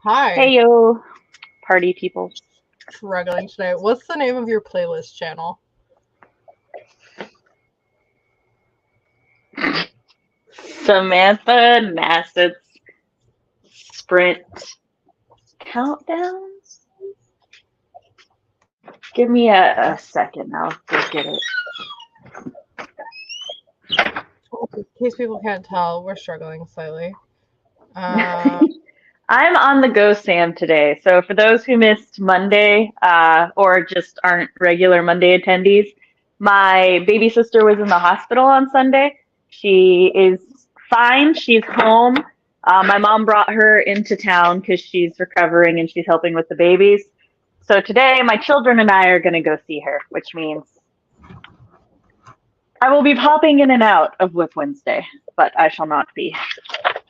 Hi, Hey yo, party people. struggling today. What's the name of your playlist channel? Samantha Nasset's sprint countdowns. Give me a second. I'll go get it. In case people can't tell, we're struggling slightly. I'm on the go, Sam, today. So for those who missed Monday or just aren't regular Monday attendees, my baby sister was in the hospital on Sunday. She is fine. She's home. My mom brought her into town because she's recovering and she's helping with the babies. So today, my children and I are going to go see her, which means I will be popping in and out of WIP Wednesday, but I shall not be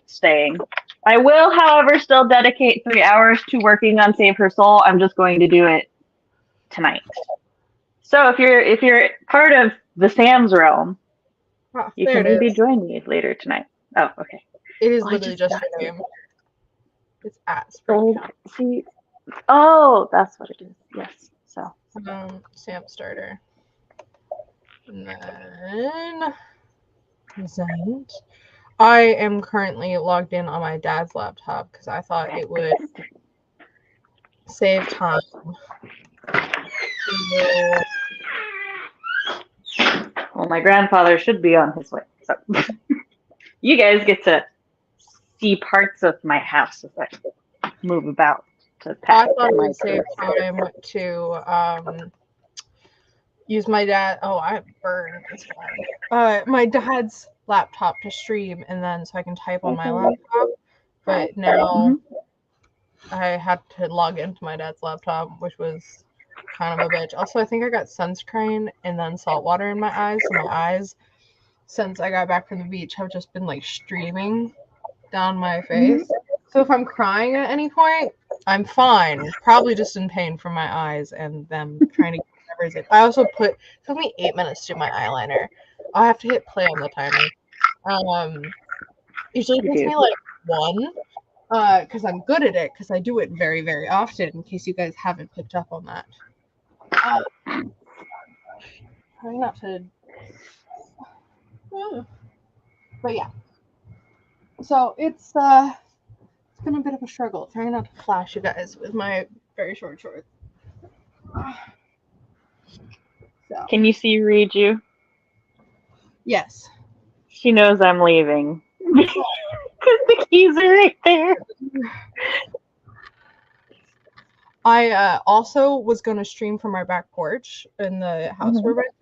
staying. I will, however, still dedicate 3 hours to working on Save Her Soul. I'm just going to do it tonight. So if you're part of the Sam's realm, you can maybe join me later tonight. Oh, okay. It is literally just your name. It's at Spring. See, oh, that's what it is. Yes. So Sam starter. And then present. I am currently logged in on my dad's laptop because I thought it would save time. Well, my grandfather should be on his way. So you guys get to see parts of my house as I move about. I thought it would save time to use my dad. Oh, I burned. It's fine. My dad's laptop to stream, and then so I can type on my laptop. But now I had to log into my dad's laptop, which was kind of a bitch. Also, I think I got sunscreen and then salt water in my eyes. So my eyes, since I got back from the beach, have just been like streaming down my face. So if I'm crying at any point, I'm fine. Probably just in pain from my eyes and them trying to get whatever is it. I also it took me 8 minutes to do my eyeliner. I'll have to hit play on the timer. Usually it takes me like 1. Because I'm good at it, because I do it very, very often, in case you guys haven't picked up on that. Trying not to... But yeah. So it's been a bit of a struggle, trying not to flash you guys with my very short shorts. So. Can you see Riju? Yes. She knows I'm leaving. Because the keys are right there. I also was going to stream from our back porch in the house we're renting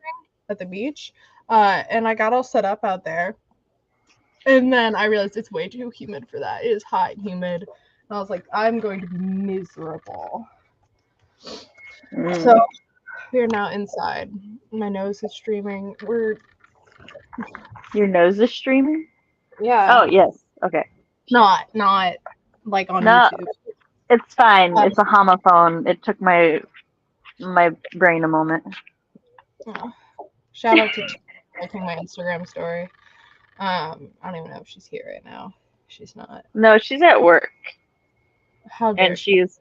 at the beach. And I got all set up out there. And then I realized it's way too humid for that. It is hot and humid. And I was like, I'm going to be miserable. So we're now inside. My nose is streaming. Your nose is streaming? Yeah. Oh, yes. Okay. Not like on YouTube. It's fine. It's a homophone. It took my brain a moment. Oh. Shout out to liking my Instagram story. I don't even know if she's here right now. She's not. No, she's at work. How dare and she's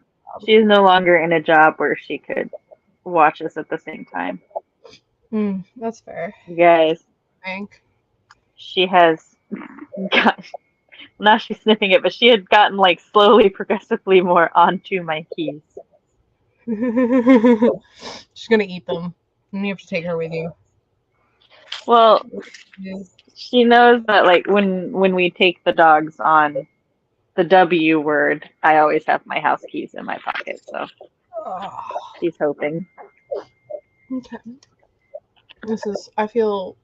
no longer in a job where she could watch us at the same time. That's fair. You guys. Frank. She has got, now she's sniffing it, but she had gotten like slowly, progressively more onto my keys. She's gonna eat them. And you have to take her with you. Well, she knows that like when we take the dogs on the W word, I always have my house keys in my pocket, so she's hoping. Okay. I feel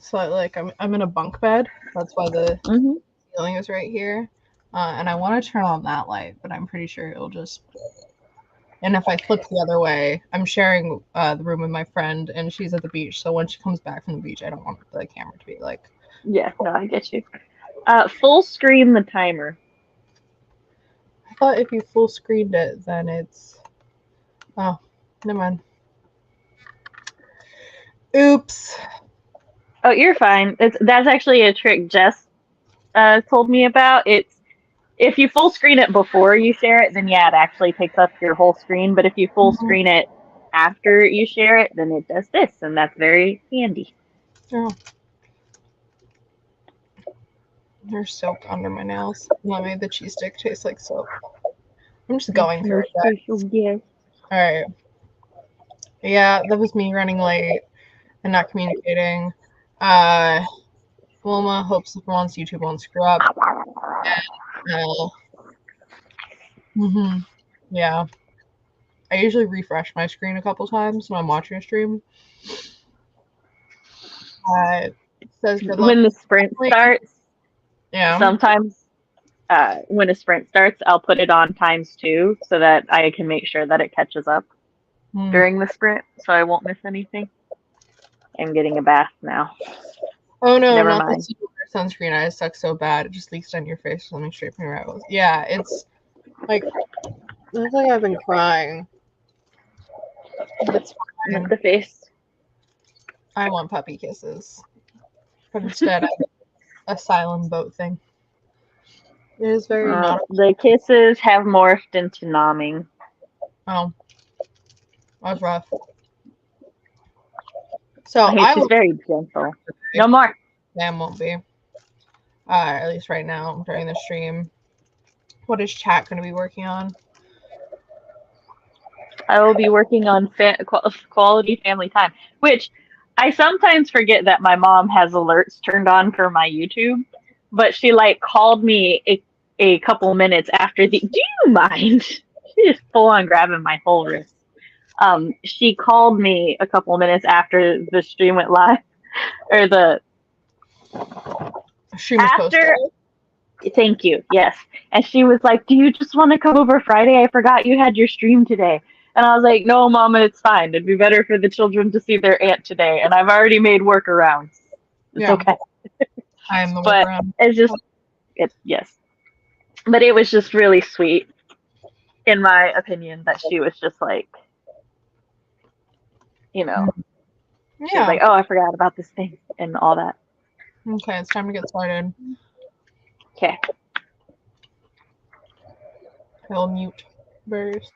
slightly like I'm in a bunk bed. That's why the ceiling is right here. And I want to turn on that light, but I'm pretty sure it'll just... And if I flip the other way, I'm sharing the room with my friend, and she's at the beach. So when she comes back from the beach, I don't want the camera to be like... Yeah, no, I get you. Full screen the timer. I thought if you full screened it, then it's... Oh, never mind. Oops. Oh, you're fine. That's actually a trick Jess told me about. It's if you full screen it before you share it, then yeah, it actually takes up your whole screen. But if you full screen it after you share it, then it does this, and that's very handy. Oh. There's soap under my nails. That made the cheese stick taste like soap. I'm just going through it. Alright. Yeah, that was me running late and not communicating. Wilma hopes once YouTube won't screw up. Yeah. I usually refresh my screen a couple times when I'm watching a stream. It says good luck. When the sprint starts, yeah. Sometimes when a sprint starts, I'll put it on ×2 so that I can make sure that it catches up during the sprint, so I won't miss anything. I'm getting a bath now. Oh no, Never not mind. the sunscreen. I suck so bad. It just leaks on your face. Let me straighten your eyes. Yeah, it's like looks like I've been crying. But it's fine. Not the face. I want puppy kisses. But instead I get a silent boat thing. It is very not the kisses have morphed into nomming. Oh. That's rough. So I mean, she's very gentle. No more. Sam won't be. At least right now during the stream. What is chat going to be working on? I will be working on quality family time, which I sometimes forget that my mom has alerts turned on for my YouTube, but she like called me a couple minutes after the. Do you mind? She just full on grabbing my whole wrist. She called me a couple minutes after the stream went live, or the stream was after. Thank you. Yes, and she was like, "Do you just want to come over Friday? I forgot you had your stream today." And I was like, "No, Mama, it's fine. It'd be better for the children to see their aunt today, and I've already made workarounds. It's okay." I am the workaround. It's just, yes. But it was just really sweet, in my opinion, that she was just like, she was like, "Oh, I forgot about this thing," and all that. Okay, it's time to get started. Okay. I'll mute first.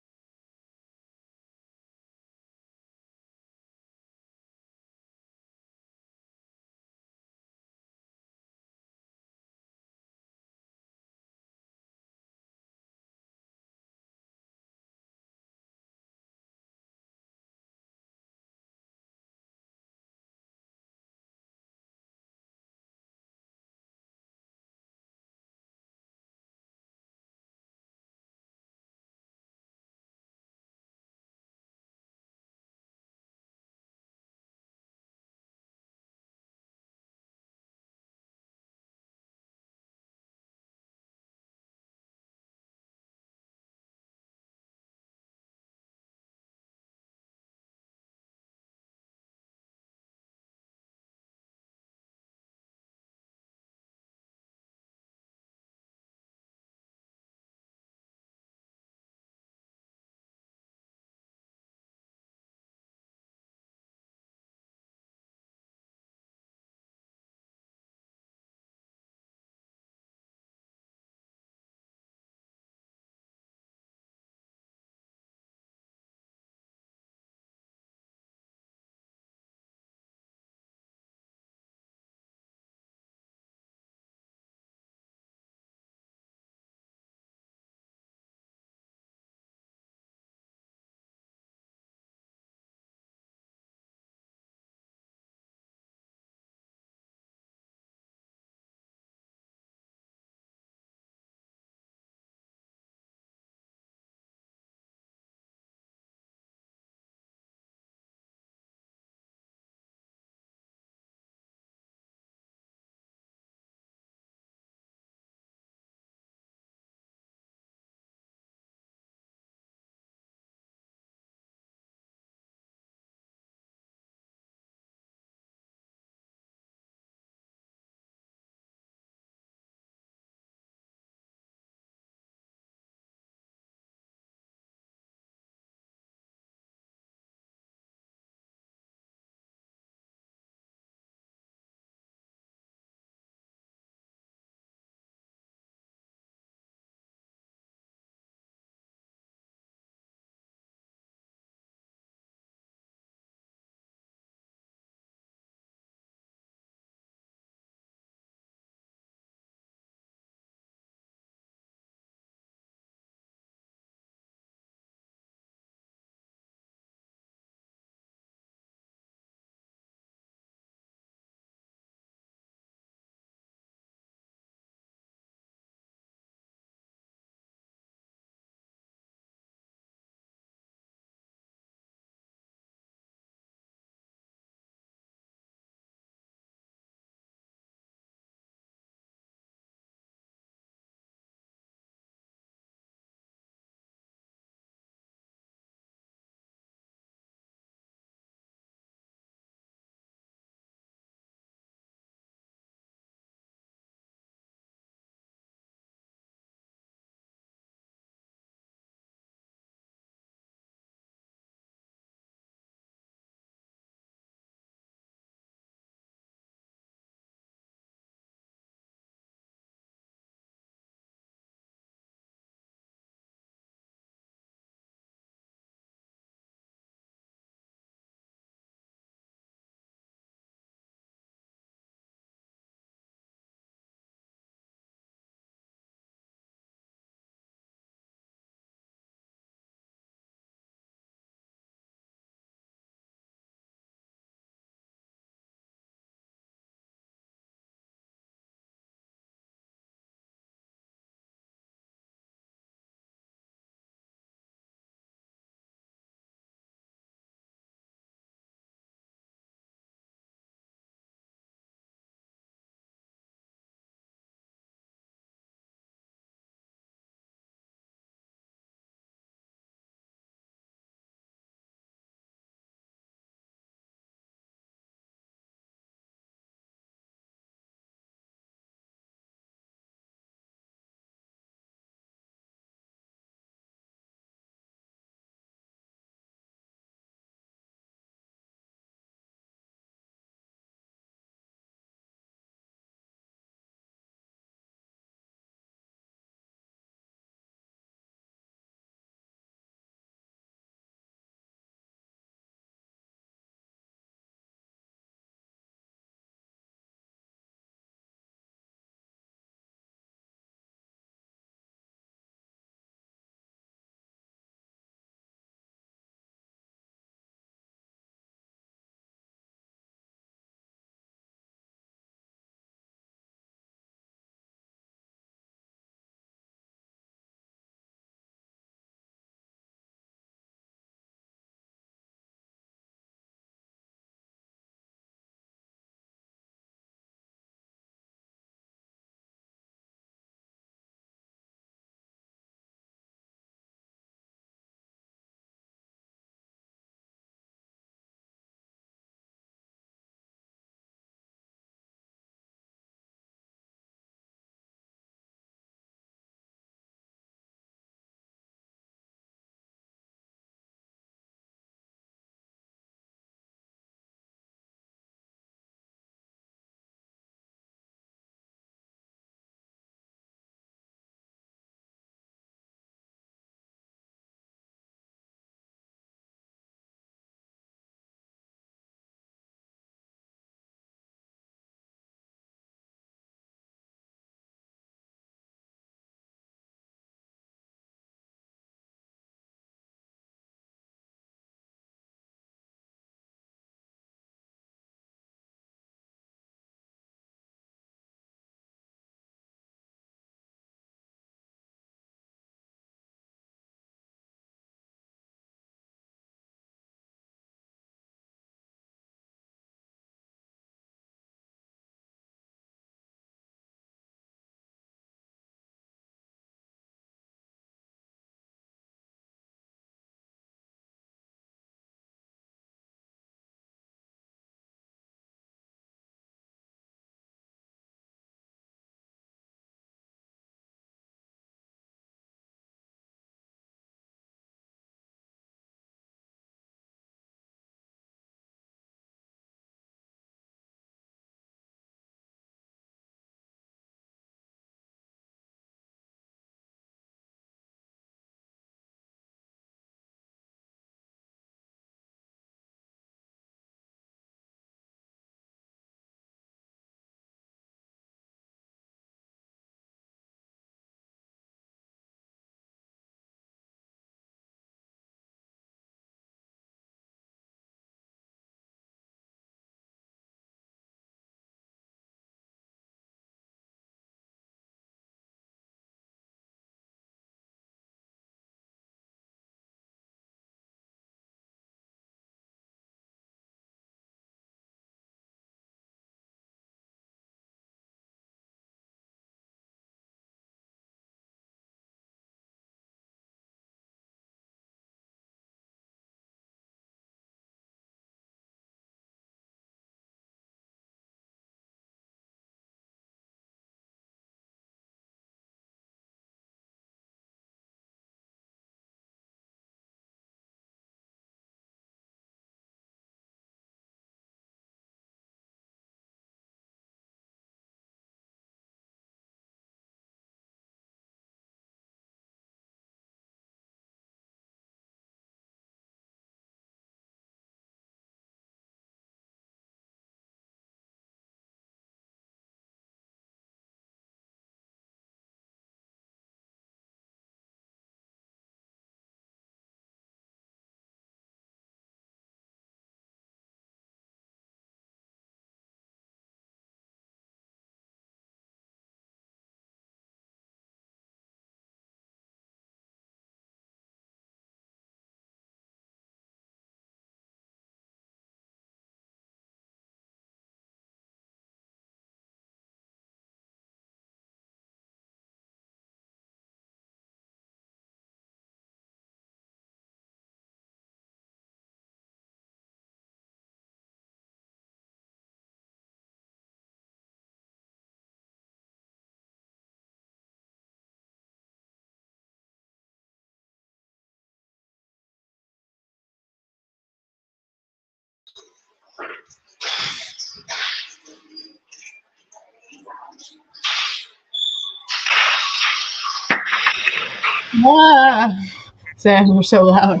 Sam, you're so loud.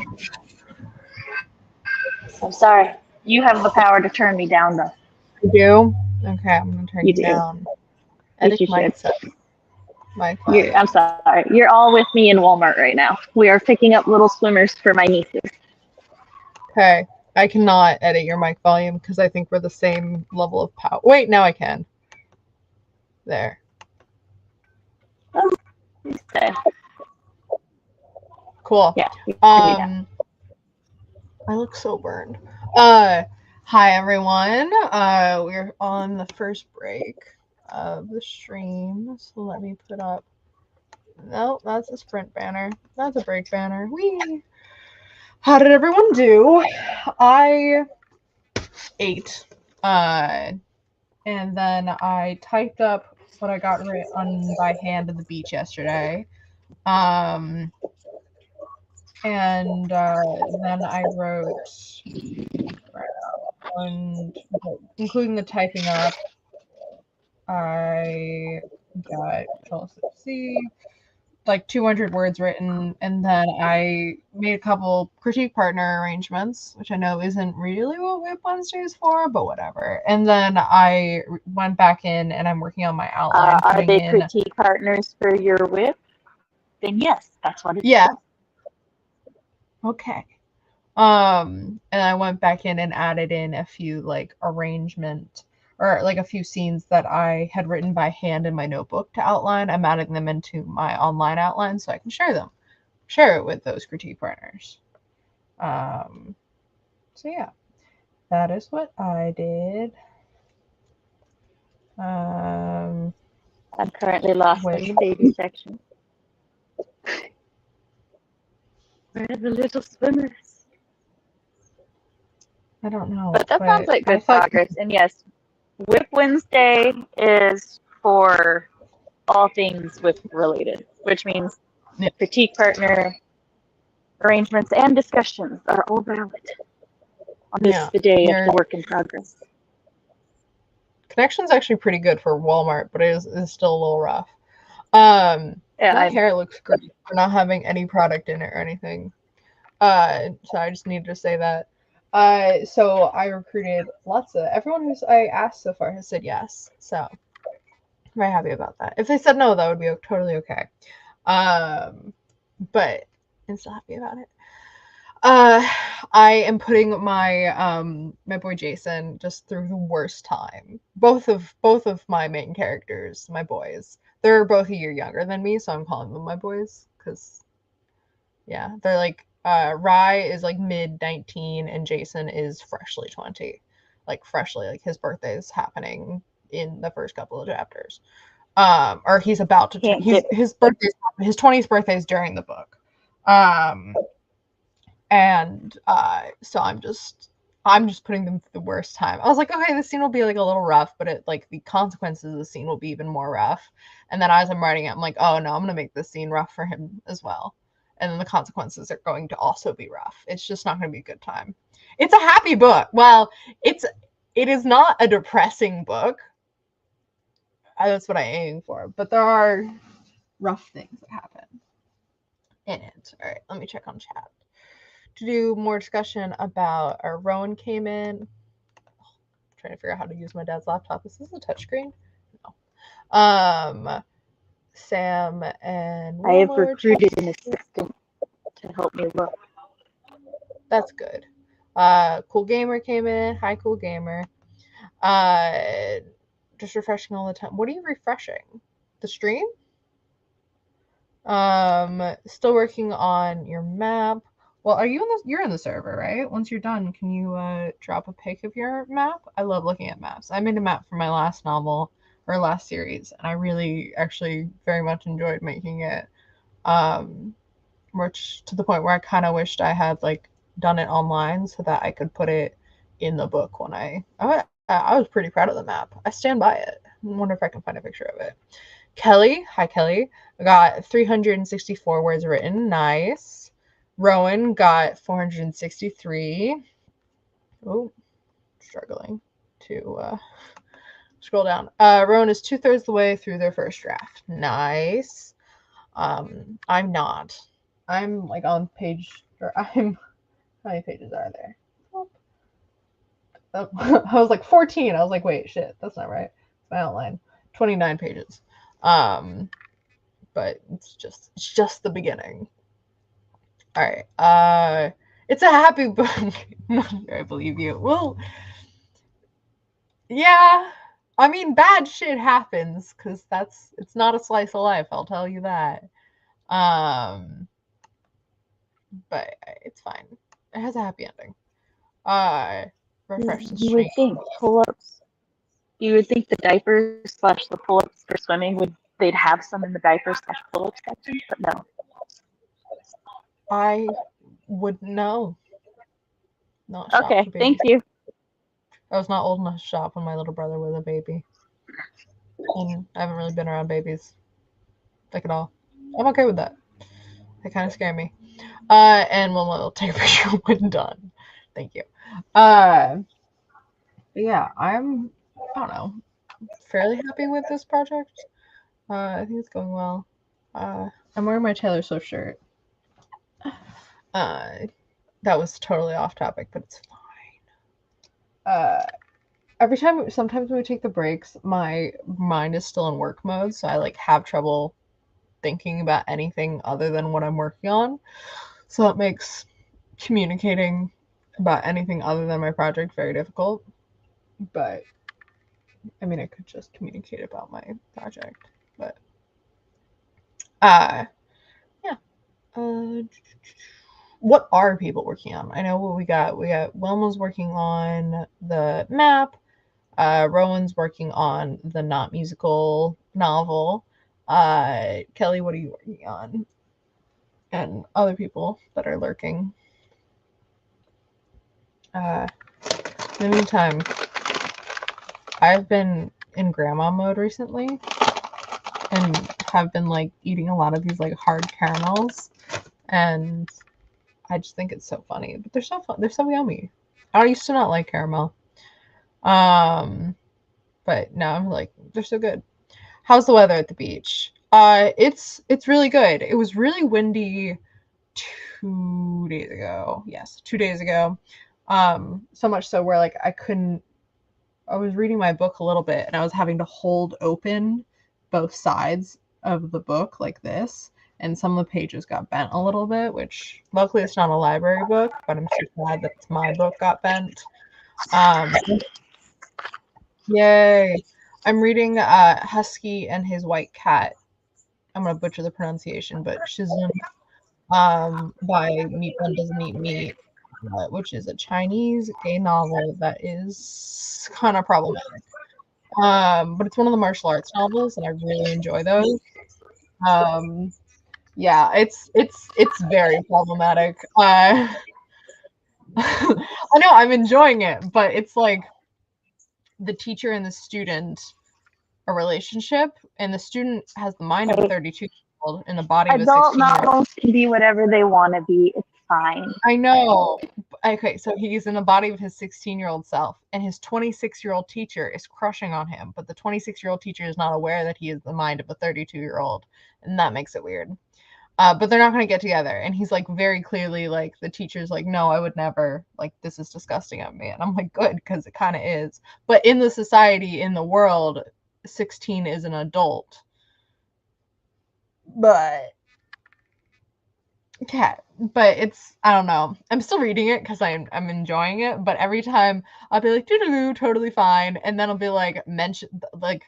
I'm sorry. You have the power to turn me down, though. You do? Okay, I'm gonna turn you do. down. Yes, you Mic should. set. Mic I'm sorry. You're all with me in Walmart right now. We are picking up little swimmers for my nieces. Okay, I cannot edit your mic volume because I think we're the same level of power. Wait, now I can. There. Oh, okay. Cool. Yeah. I look so burned. Hi everyone. We're on the first break of the stream. So let me put up. No, that's a sprint banner. That's a break banner. Whee! How did everyone do? I ate. And then I typed up what I got written by hand at the beach yesterday. And then I wrote, and including the typing up, I got Control-C, like 200 words written, and then I made a couple critique partner arrangements, which I know isn't really what WIP Wednesday is for, but whatever. And then I went back in and I'm working on my outline. Are they critique partners for your WIP? Then yes, that's what it is. Okay. And I went back in and added in a few like arrangement or like a few scenes that I had written by hand in my notebook to outline. I'm adding them into my online outline so I can share it with those critique partners. So yeah, that is what I did. I'm currently lost in the baby section. Where are the little swimmers? I don't know. But that sounds like good progress. And yes, WIP Wednesday is for all things WIP related, which means critique partner arrangements and discussions are all valid on this the day of the work in progress. Connection's actually pretty good for Walmart, but it is still a little rough. My hair looks great for not having any product in it or anything. So I just needed to say that. So I recruited everyone who's I asked so far has said yes. So I'm very happy about that. If they said no, that would be totally okay. But I'm still happy about it. I am putting my my boy Jason just through the worst time. Both of my main characters, my boys, they're both a year younger than me, so I'm calling them my boys because yeah, they're like Rye is like mid-19 and Jason is freshly 20. Like freshly, like his birthday is happening in the first couple of chapters. Or he's about to turn his 20th birthday is during the book. And so I'm just putting them through the worst time. I was like, okay, this scene will be like a little rough, but it like the consequences of the scene will be even more rough. And then as I'm writing it, I'm like, oh no, I'm gonna make this scene rough for him as well. And then the consequences are going to also be rough. It's just not gonna be a good time. It's a happy book. Well, it is not a depressing book. That's what I'm aiming for. But there are rough things that happen in it. All right, let me check on chat. To do more discussion about Rowan came in. I'm trying to figure out how to use my dad's laptop. Is this a touchscreen? No. Sam and I have recruited an assistant to help me look. That's good. Cool Gamer came in. Hi, Cool Gamer. Just refreshing all the time. What are you refreshing? The stream? Still working on your map. Well, you're in the server, right? Once you're done, can you drop a pic of your map? I love looking at maps. I made a map for my last novel or last series, and I really actually very much enjoyed making it. Which to the point where I kind of wished I had like done it online so that I could put it in the book when I was pretty proud of the map. I stand by it. I wonder if I can find a picture of it. Kelly, hi Kelly. I got 364 words written. Nice. Rowan got 463. Oh, struggling to scroll down. Rowan is 2/3 the way through their first draft. Nice. I'm not. I'm like on page, or I'm, how many pages are there? Oh, I was like 14. I was like, wait, shit, that's not right. My outline, 29 pages. But it's just the beginning. All right. It's a happy book. I believe you. Well, yeah. I mean, bad shit happens because it's not a slice of life. I'll tell you that. But it's fine. It has a happy ending. Refresh the You would think pull-ups. You would think the diapers / the pull-ups for swimming they'd have some in the diapers / pull-up section, but no. I wouldn't know. Not okay. Thank you. I was not old enough to shop when my little brother was a baby, and I haven't really been around babies like at all. I'm okay with that. They kind of scare me. And we'll take a picture when done. Thank you. Yeah, I don't know, fairly happy with this project. I think it's going well. I'm wearing my Taylor Swift shirt. That was totally off topic, but it's fine. Sometimes when we take the breaks, my mind is still in work mode, so I like have trouble thinking about anything other than what I'm working on. So that makes communicating about anything other than my project very difficult. But I mean, I could just communicate about my project, but yeah. What are people working on? I know what we got. Wilma's working on the map. Rowan's working on the not musical novel. Kelly, what are you working on? And other people that are lurking. In the meantime, I've been in grandma mode recently and have been like eating a lot of these like hard caramels, and I just think it's so funny. But they're so fun. They're so yummy. I used to not like caramel. But now I'm like, they're so good. How's the weather at the beach? It's really good. It was really windy 2 days ago. Yes, 2 days ago. So much so where like I was reading my book a little bit and I was having to hold open both sides of the book like this, and some of the pages got bent a little bit, which luckily it's not a library book, but I'm so glad that my book got bent. Yay. I'm reading Husky and His White Cat. I'm gonna butcher the pronunciation, but Shizun by Meat One Doesn't Eat Meat, which is a Chinese gay novel that is kind of problematic. But it's one of the martial arts novels, and I really enjoy those. Yeah, it's very problematic. I know I'm enjoying it, but it's like the teacher and the student a relationship, and the student has the mind of a 32-year-old and the body of a 16-year-old. Adult novels can be whatever they want to be. It's fine. I know. Okay, so he's in the body of his 16-year-old self, and his 26-year-old teacher is crushing on him, but the 26-year-old teacher is not aware that he is the mind of a 32-year-old, and that makes it weird. But they're not going to get together, and he's like very clearly like, the teacher's like, no, I would never, like, this is disgusting of me, and I'm like, good, because it kind of is. But in the society, in the world, 16 is an adult. But okay, but it's, I don't know, I'm still reading it because I'm enjoying it, but every time I'll be like, doo-doo, totally fine, and then I'll be like, mention, like,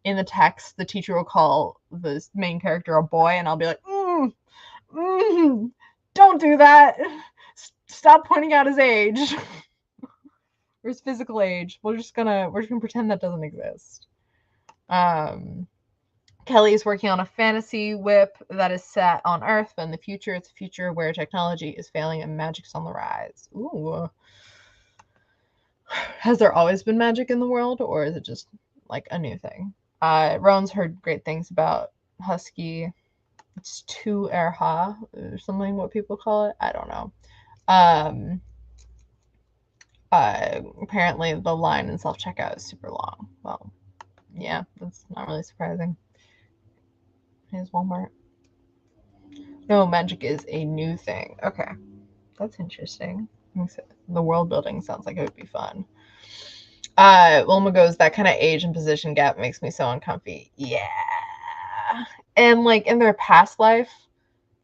in the text the teacher will call the main character a boy, and I'll be like, don't do that, stop pointing out his age or his physical age. We're just gonna pretend that doesn't exist. Kelly is working on a fantasy WIP that is set on Earth, but in the future, it's a future where technology is failing and magic's on the rise. Ooh. Has there always been magic in the world, or is it just like a new thing? Rowan's heard great things about Husky. It's Tu Erha, or something, what people call it. I don't know. Apparently the line in self-checkout is super long. Well, yeah, that's not really surprising. Here's Walmart. No, magic is a new thing. Okay, that's interesting. The world building sounds like it would be fun. Wilma goes, that kind of age and position gap makes me so uncomfy. Yeah. And like in their past life,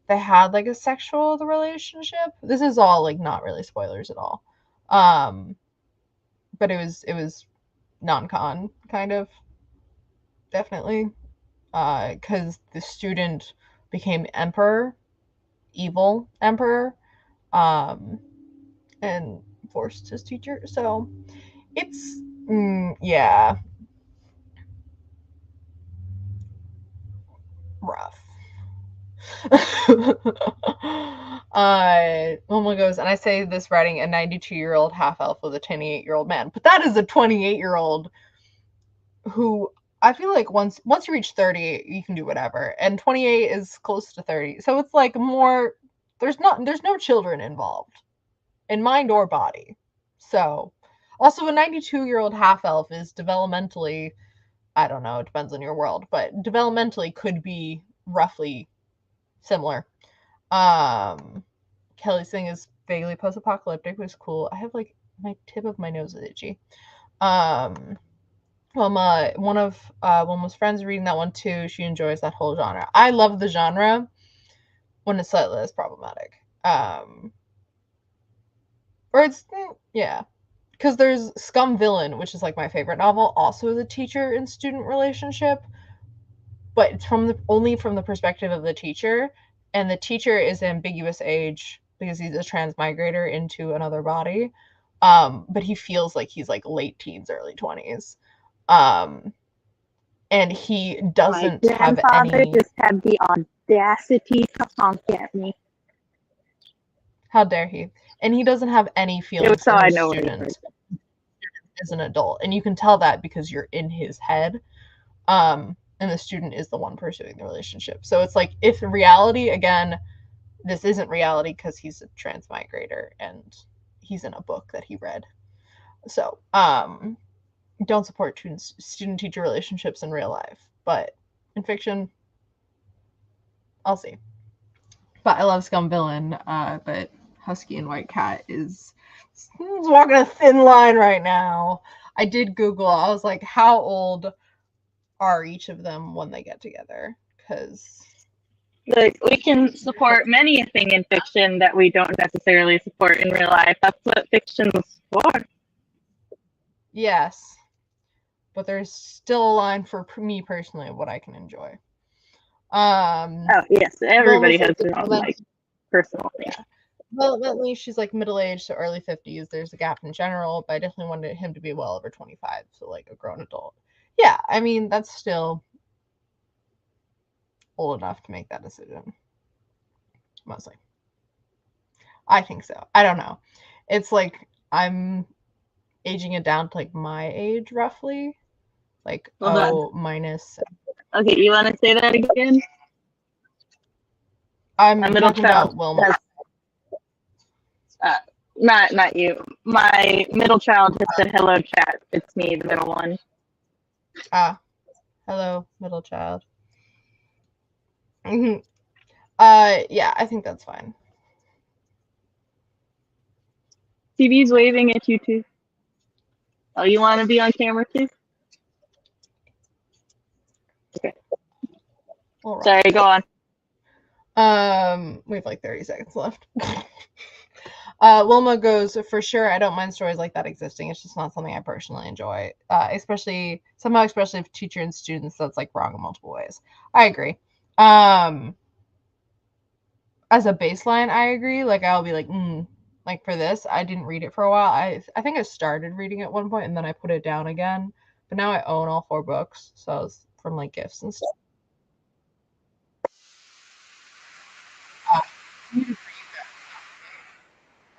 they had like a sexual relationship. This is all like not really spoilers at all. But it was non-con kind of, definitely. Because the student became emperor, evil emperor, and forced his teacher. So it's yeah, rough. Mama goes, and I say this writing a 92-year-old half elf with a 28-year-old man, but that is a 28-year-old who I feel like once you reach 30, you can do whatever, and 28 is close to 30, so it's like more. There's no children involved, in mind or body. So, also a 92-year-old half elf is developmentally, I don't know, it depends on your world, but developmentally could be roughly similar. Kelly's thing is vaguely post-apocalyptic, which is cool. I have like my tip of my nose is itchy. One of Wilma's friends reading that one too. She enjoys that whole genre. I love the genre when it's slightly less problematic. Or it's yeah, because there's Scum Villain, which is like my favorite novel, also the teacher and student relationship, but it's only from the perspective of the teacher, and the teacher is ambiguous age because he's a transmigrator into another body, but he feels like he's like late teens, early 20s, and he doesn't have any. Just had the audacity to honk at me. How dare he? And he doesn't have any feelings for his students as an adult, and you can tell that because you're in his head. And the student is the one pursuing the relationship. So it's like, if reality, again, this isn't reality because he's a transmigrator and he's in a book that he read. So, don't support student-teacher relationships in real life, but in fiction, I'll see. But I love Scum Villain, but Husky and White Cat is walking a thin line right now. I did Google, I was like, how old are each of them when they get together? Because like, we can support many a thing in fiction that we don't necessarily support in real life. That's what fiction's for. Yes, but there's still a line for me personally of what I can enjoy. Oh yes, everybody has their own like personal thing. Yeah. Developmentally, she's like middle-aged, so early 50s. There's a gap in general, but I definitely wanted him to be well over 25, so like a grown adult. Yeah, I mean, that's still old enough to make that decision. Mostly. I think so. I don't know. It's like I'm aging it down to like my age, roughly. Like, minus. Okay, you want to say that again? I'm talking about Wilma. Not you. My middle child just said hello, chat. It's me, the middle one. Hello, middle child. Yeah, I think that's fine. TV's waving at you too. Oh, you want to be on camera too? Okay. Right. Sorry, go on. We have like 30 seconds left. Wilma goes, for sure, I don't mind stories like that existing. It's just not something I personally enjoy. Especially if teacher and students, that's like wrong in multiple ways. I agree. As a baseline, I agree. Like, I'll be like, like for this, I didn't read it for a while. I think I started reading at one point and then I put it down again. But now I own all 4 books. So I was from like gifts and stuff.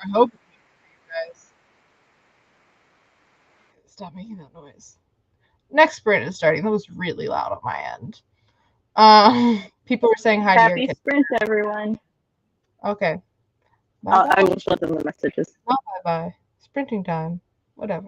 I hope you guys stop making that noise. Next sprint is starting. That was really loud on my end. People were saying hi to your kids. Happy sprint, everyone. Okay. I will show them the messages. Oh, bye-bye. printing time. Whatever.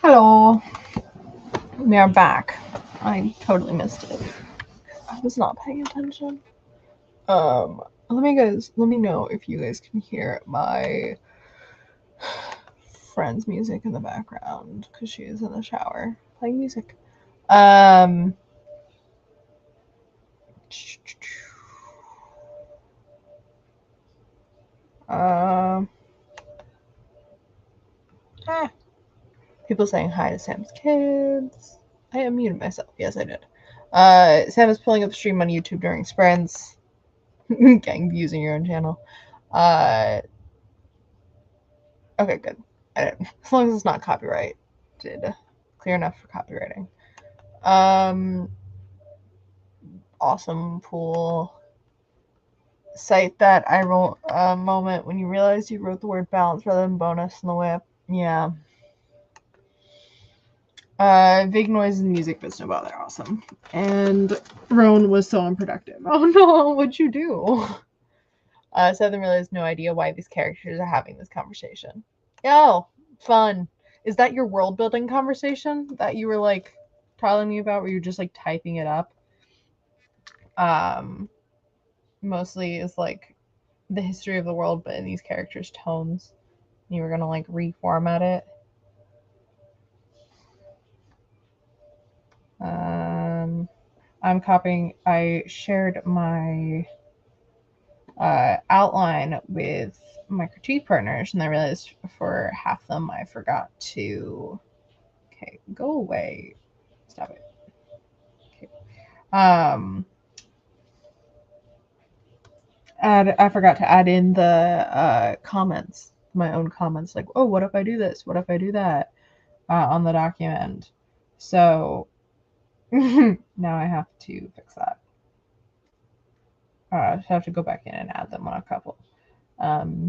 Hello. We are back. I totally missed it. I was not paying attention. Let me know if you guys can hear my friend's music in the background because she is in the shower playing music. People saying hi to Sam's kids. I unmuted myself. Yes, I did. Sam is pulling up the stream on YouTube during sprints. Getting views in your own channel. Okay, good. As long as it's not copyrighted. Clear enough for copywriting. Awesome pool. Cite that I wrote moment when you realized you wrote the word balance rather than bonus in the WIP. Yeah. Big noise and music, but Snowball, they're awesome. And Roan was so unproductive. Oh no, what'd you do? Southern really has no idea why these characters are having this conversation. Oh, fun. Is that your world building conversation that you were like telling me about where you're just like typing it up? Mostly is like the history of the world, but in these characters' tones. You were gonna like reformat it. I'm copying. I shared my outline with my critique partners, and I realized for half of them I forgot to. Okay, go away. Stop it. Okay. I forgot to add in the comments, my own comments, like, oh, what if I do this? What if I do that? On the document. So now I have to fix that. I just have to go back in and add them on a couple. Ta-da!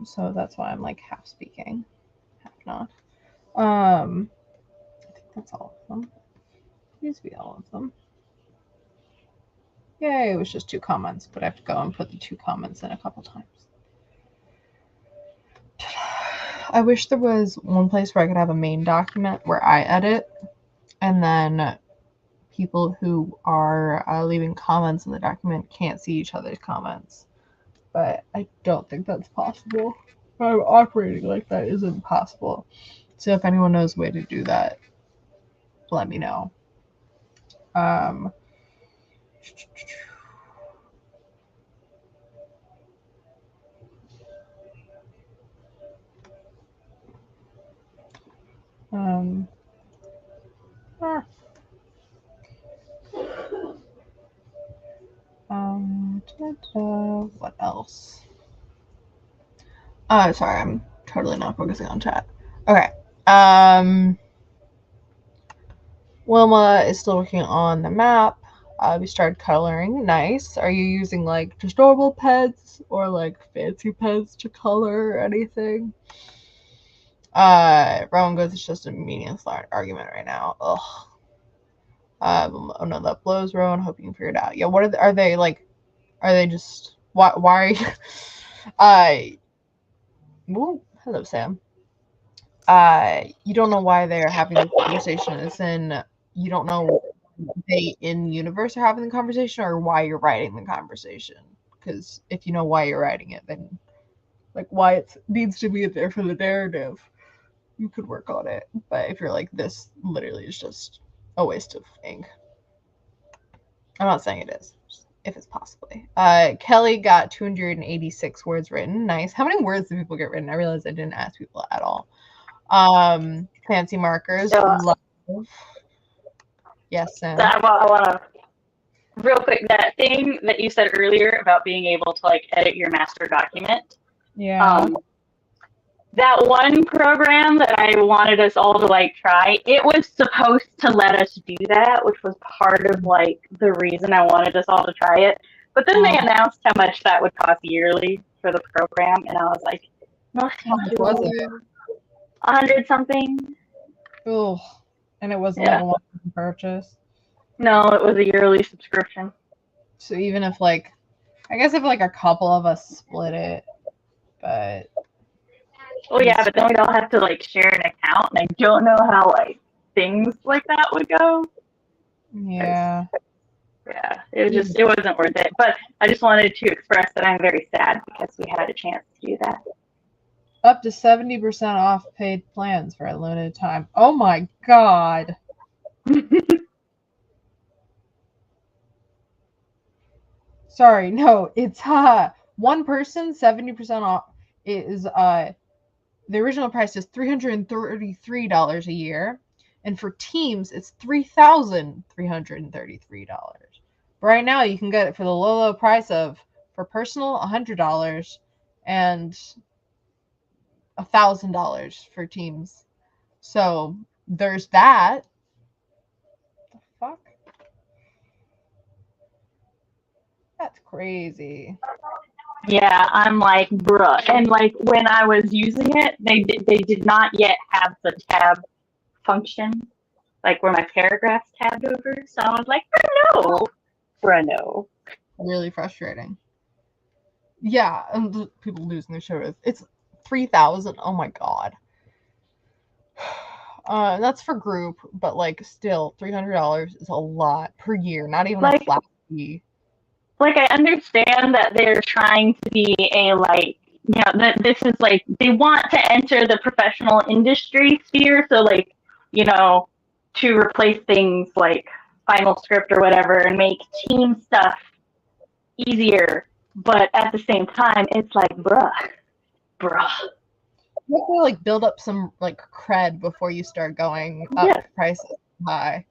So that's why I'm like half speaking, half not. I think that's all of them. It needs to be all of them. Yay, it was just 2 comments, but I have to go and put the 2 comments in a couple times. I wish there was one place where I could have a main document where I edit, and then people who are leaving comments in the document can't see each other's comments. But I don't think that's possible. I'm operating like that isn't possible. So if anyone knows a way to do that, let me know. What else? Sorry, I'm totally not focusing on chat. Okay. Wilma is still working on the map. We started coloring. Nice. Are you using like just normal pens or like fancy pens to color or anything? Rowan goes, it's just a meaningless argument right now. Ugh. Oh no, that blows, Rowan. Hope you can figure it out. Yeah, what are they like? Are they just why are you Ooh, hello, Sam. You don't know why they're having this conversation. As in, you don't know they in universe are having the conversation or why you're writing the conversation. Because if you know why you're writing it, then like why it needs to be there for the narrative, you could work on it. But if you're like, this literally is just a waste of ink. I'm not saying it is. If it's possibly. Kelly got 286 words written. Nice. How many words do people get written? I realized I didn't ask people at all. Fancy markers. Love. Yes, Sam. I want to real quick, that thing that you said earlier about being able to like edit your master document. Yeah. That one program that I wanted us all to like try, it was supposed to let us do that, which was part of like the reason I wanted us all to try it. But then they announced how much that would cost yearly for the program, and I was like, no, how much was it? 100 something. Oh, and it wasn't like a purchase? No, it was a yearly subscription. So even if like, I guess if like a couple of us split it, but Well, yeah, but then we'd all have to like share an account, and I don't know how like things like that would go. yeah. Yeah, it wasn't worth it. But I just wanted to express that I'm very sad because we had a chance to do that. Up to 70% off paid plans for a limited time. Oh my god. Sorry, no, it's one person 70% off is the original price is $333 a year, and for teams it's $3,333. Right now you can get it for the low price of, for personal, $100 and $1,000 for teams. So there's that. The fuck? That's crazy. Yeah, I'm like, bruh. And like when I was using it, they did not yet have the tab function, like where my paragraphs tabbed over. So I was like, bruh, no. Really frustrating. Yeah, and people losing their shit. It's 3,000. Oh my god. That's for group, but like still $300 is a lot per year. Not even like, a flat fee. Like I understand that they're trying to be a like, you know, that this is like they want to enter the professional industry sphere. So like, you know, to replace things like Final Script or whatever and make team stuff easier. But at the same time, it's like, bruh. You have to like build up some like cred before you start going up prices high.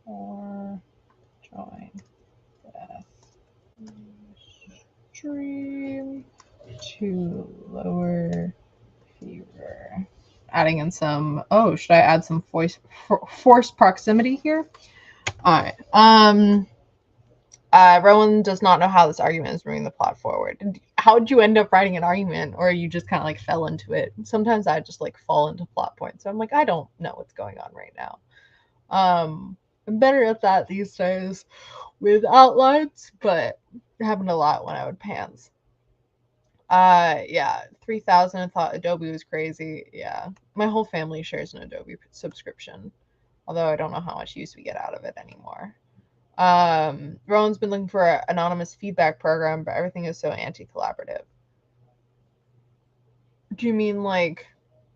Or join the stream to lower fever. Adding in some, oh, should I add some forced proximity here? All right. Rowan does not know how this argument is moving the plot forward. How did you end up writing an argument, or you just kind of like fell into it? Sometimes I just like fall into plot points. So I'm like, I don't know what's going on right now. I'm better at that these days with outlines, but it happened a lot when I would pans. Yeah, 3,000. I thought Adobe was crazy. Yeah, my whole family shares an Adobe subscription, although I don't know how much use we get out of it anymore. Rowan's been looking for an anonymous feedback program, but everything is so anti-collaborative. Do you mean like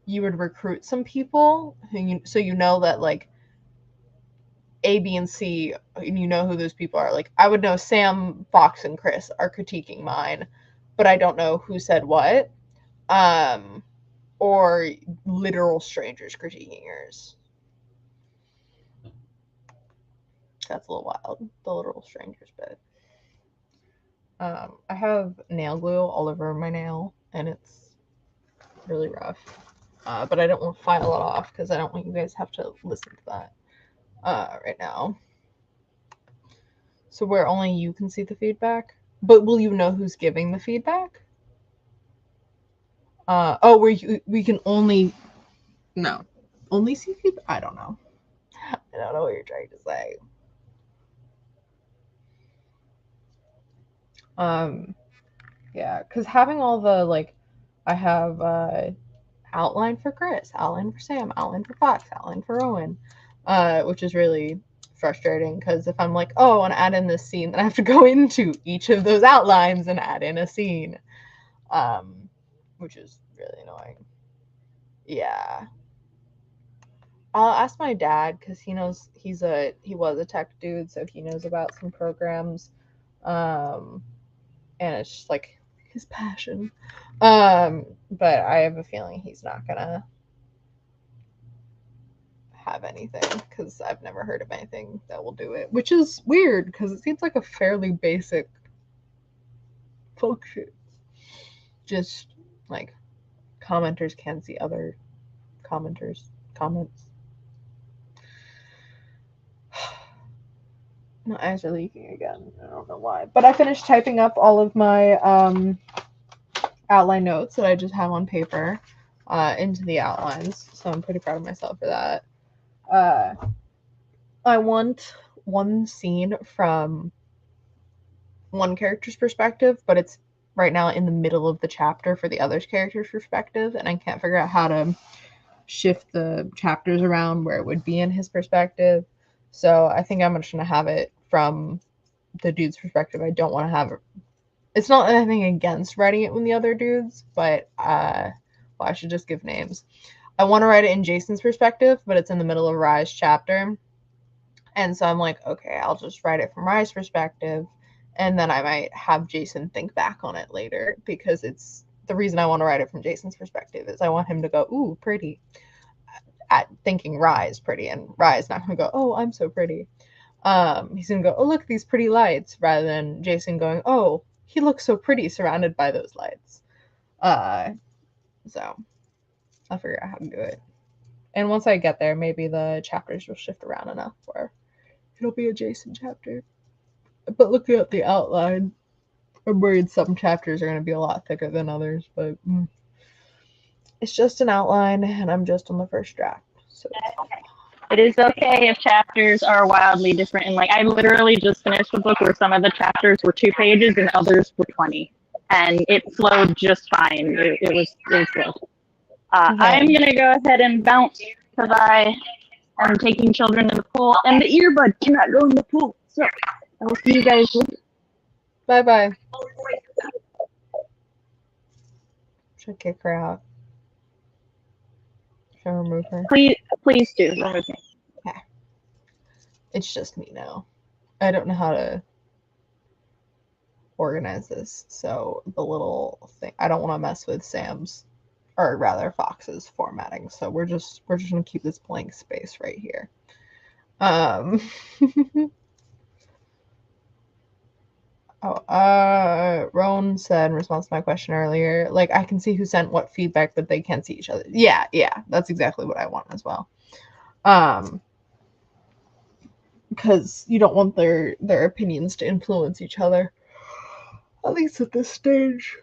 you would recruit some people so you know that like A, B, and C, and you know who those people are? Like I would know Sam, Fox, and Chris are critiquing mine, but I don't know who said what. Or literal strangers critiquing yours. That's a little wild, the literal strangers bit. I have nail glue all over my nail, and it's really rough. But I don't want to file it off because I don't want you guys to have to listen to that right now. So where only you can see the feedback? But will you know who's giving the feedback? Where we can only see feedback? I don't know. I don't know what you're trying to say. Yeah, because having all the like, I have outline for Chris, outline for Sam, outline for Fox, outline for Owen, which is really frustrating because if I'm like, oh, I want to add in this scene, then I have to go into each of those outlines and add in a scene, which is really annoying. Yeah. I'll ask my dad because he knows he was a tech dude, so he knows about some programs. And it's just like his passion. But I have a feeling he's not gonna have anything because I've never heard of anything that will do it, which is weird because it seems like a fairly basic function. Just like commenters can see other commenters' comments. My eyes are leaking again. I don't know why. But I finished typing up all of my outline notes that I just have on paper into the outlines. So I'm pretty proud of myself for that. I want one scene from one character's perspective, but it's right now in the middle of the chapter for the other character's perspective, and I can't figure out how to shift the chapters around where it would be in his perspective. So I think I'm just going to have it from the dude's perspective. I don't want to have it. It's not anything against writing it with the other dudes, but well, I should just give names. I want to write it in Jason's perspective, but it's in the middle of Rye's chapter. And so I'm like, okay, I'll just write it from Rye's perspective. And then I might have Jason think back on it later, because it's the reason I want to write it from Jason's perspective is I want him to go, ooh, pretty, at thinking Rye's pretty, and Rye's not going to go, oh, I'm so pretty. He's going to go, oh, look, these pretty lights, rather than Jason going, oh, he looks so pretty surrounded by those lights. So I'll figure out how to do it. And once I get there, maybe the chapters will shift around enough where it'll be a Jason chapter. But looking at the outline, I'm worried some chapters are going to be a lot thicker than others, but it's just an outline, and I'm just on the first draft. So it is okay if chapters are wildly different. And like, I literally just finished a book where some of the chapters were 2 pages and others were 20, and it flowed just fine. It was good. I'm gonna go ahead and bounce because I am taking children in the pool, and the earbud cannot go in the pool. So I will see you guys later. Bye bye. Should I kick her out? Should I remove her? Please do. Remove me. Okay. It's just me now. I don't know how to organize this. So the little thing, I don't want to mess with Sam's, or rather Fox's formatting. So we're just gonna keep this blank space right here. Roan said in response to my question earlier, like, I can see who sent what feedback, but they can't see each other. Yeah, that's exactly what I want as well. Because you don't want their opinions to influence each other, at least at this stage.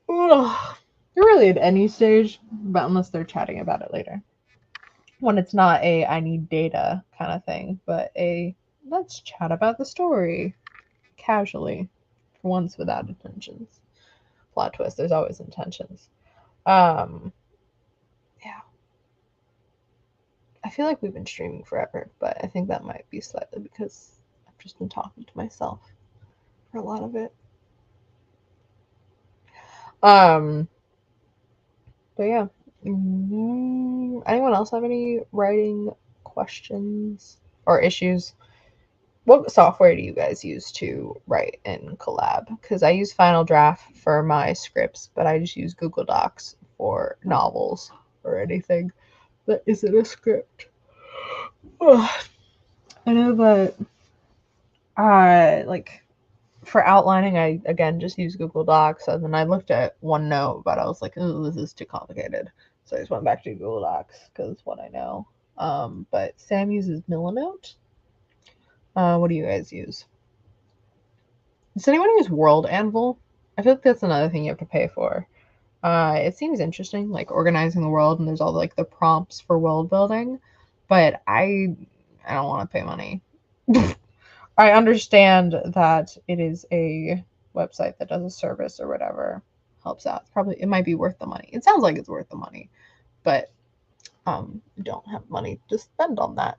Ugh. Really at any stage, but unless they're chatting about it later. When it's not a I need data kind of thing, but a let's chat about the story casually, for once without intentions. Plot twist, there's always intentions. Yeah. I feel like we've been streaming forever, but I think that might be slightly because I've just been talking to myself for a lot of it. But yeah. Anyone else have any writing questions or issues? What software do you guys use to write in Collab? Because I use Final Draft for my scripts, but I just use Google Docs for novels or anything that isn't a script. Ugh. I know that like for outlining, I again just use Google Docs, and then I looked at OneNote, but I was like, oh, this is too complicated. So I just went back to Google Docs because it's what I know. But Sam uses Milanote. What do you guys use? Does anyone use World Anvil? I feel like that's another thing you have to pay for. It seems interesting, like organizing the world, and there's all like the prompts for world building, but I don't want to pay money. I understand that it is a website that does a service or whatever, helps out. It might be worth the money. It sounds like it's worth the money, but don't have money to spend on that.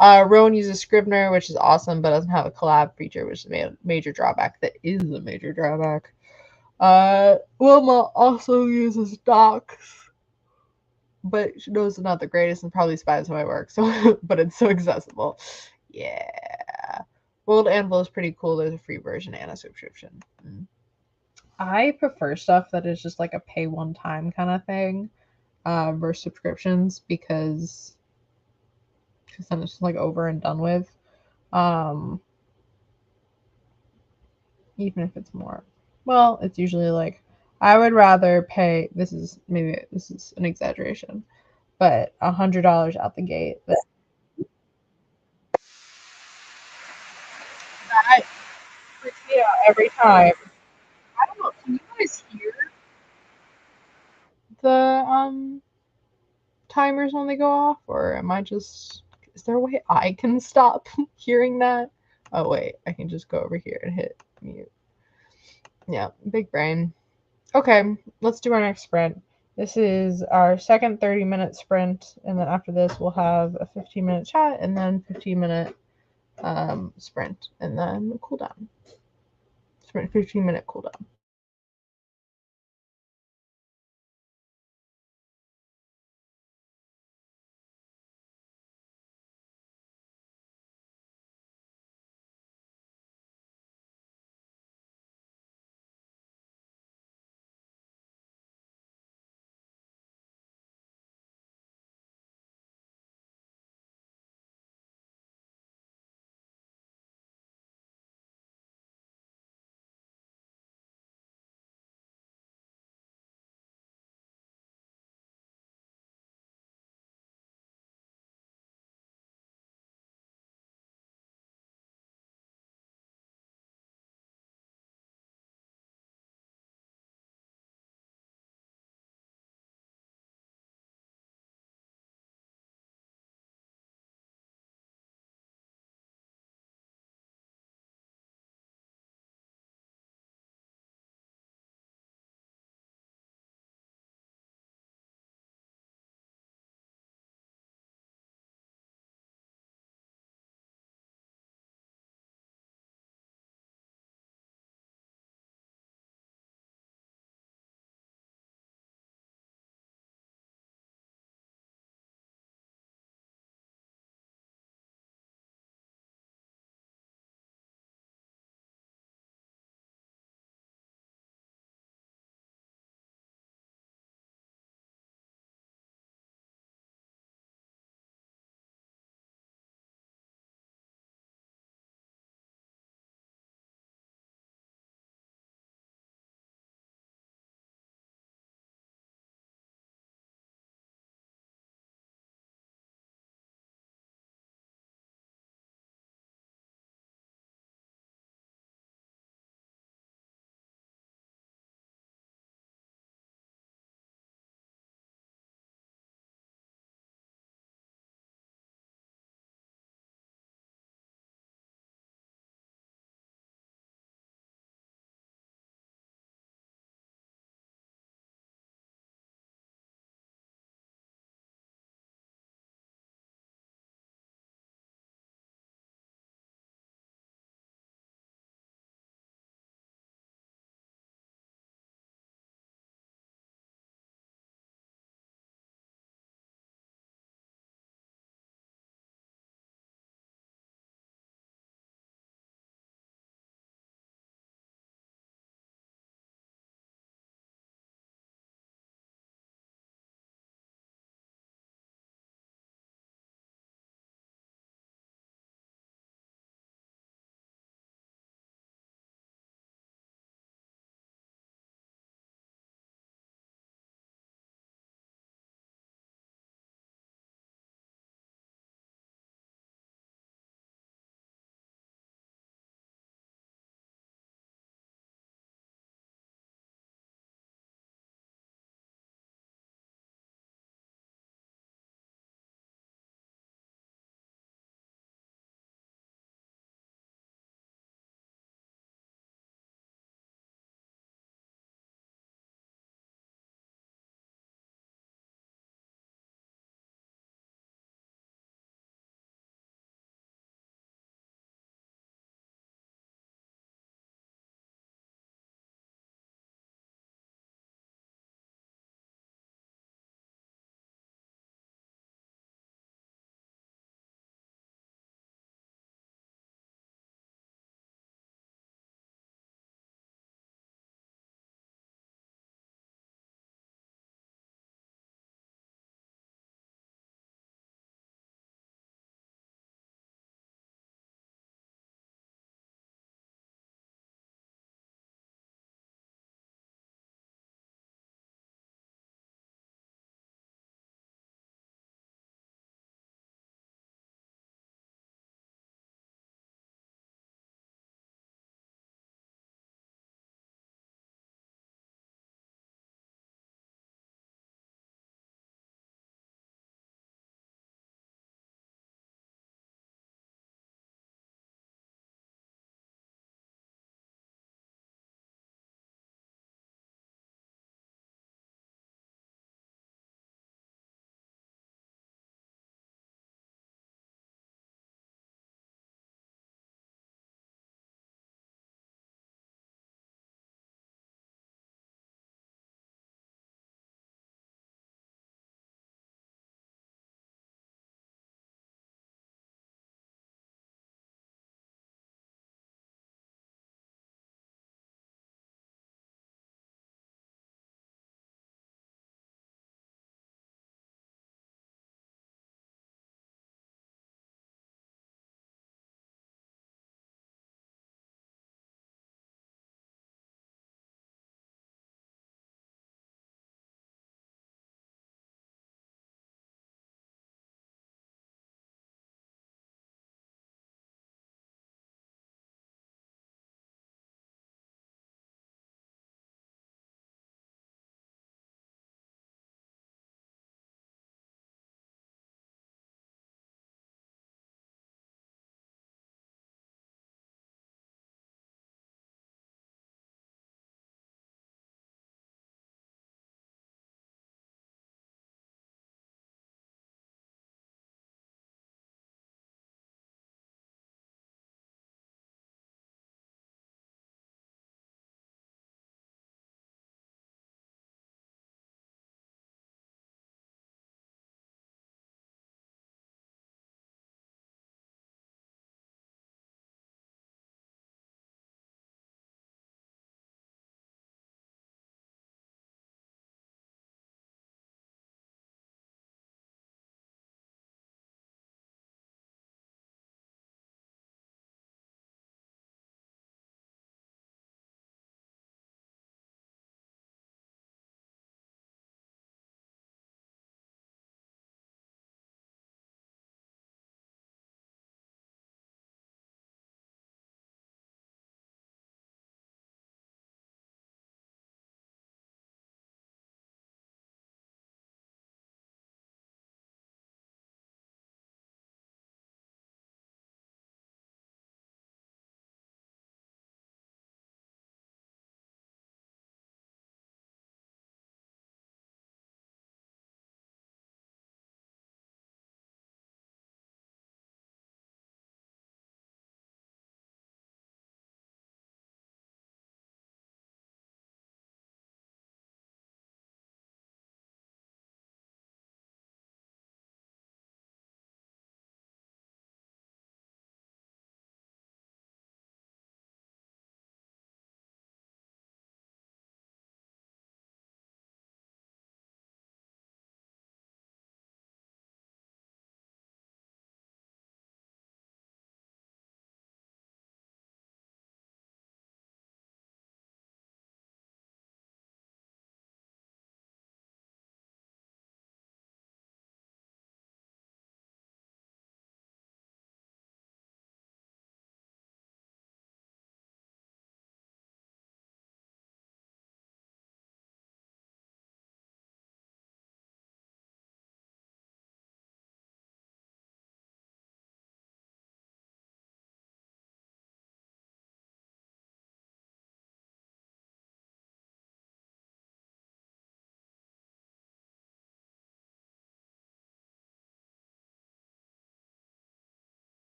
Rowan uses Scrivener, which is awesome, but doesn't have a collab feature, which is a major drawback. That is a major drawback. Wilma also uses Docs, but she knows it's not the greatest and probably spies my work, so but it's so accessible. Yeah. World Anvil is pretty cool. There's a free version and a subscription. I prefer stuff that is just like a pay one time kind of thing versus subscriptions, because then it's just like over and done with. Even if it's more, well, it's usually like, I would rather pay, this is an exaggeration, but $100 out the gate. But that freaks me out every time. the timers when they go off, or am I just, is there a way I can stop hearing that? Oh wait, I can just go over here and hit mute. Yeah, big brain. Okay, let's do our next sprint. This is our second 30-minute sprint, and then after this we'll have a 15-minute chat and then 15-minute sprint, and then cool down. Sprint 15-minute cooldown.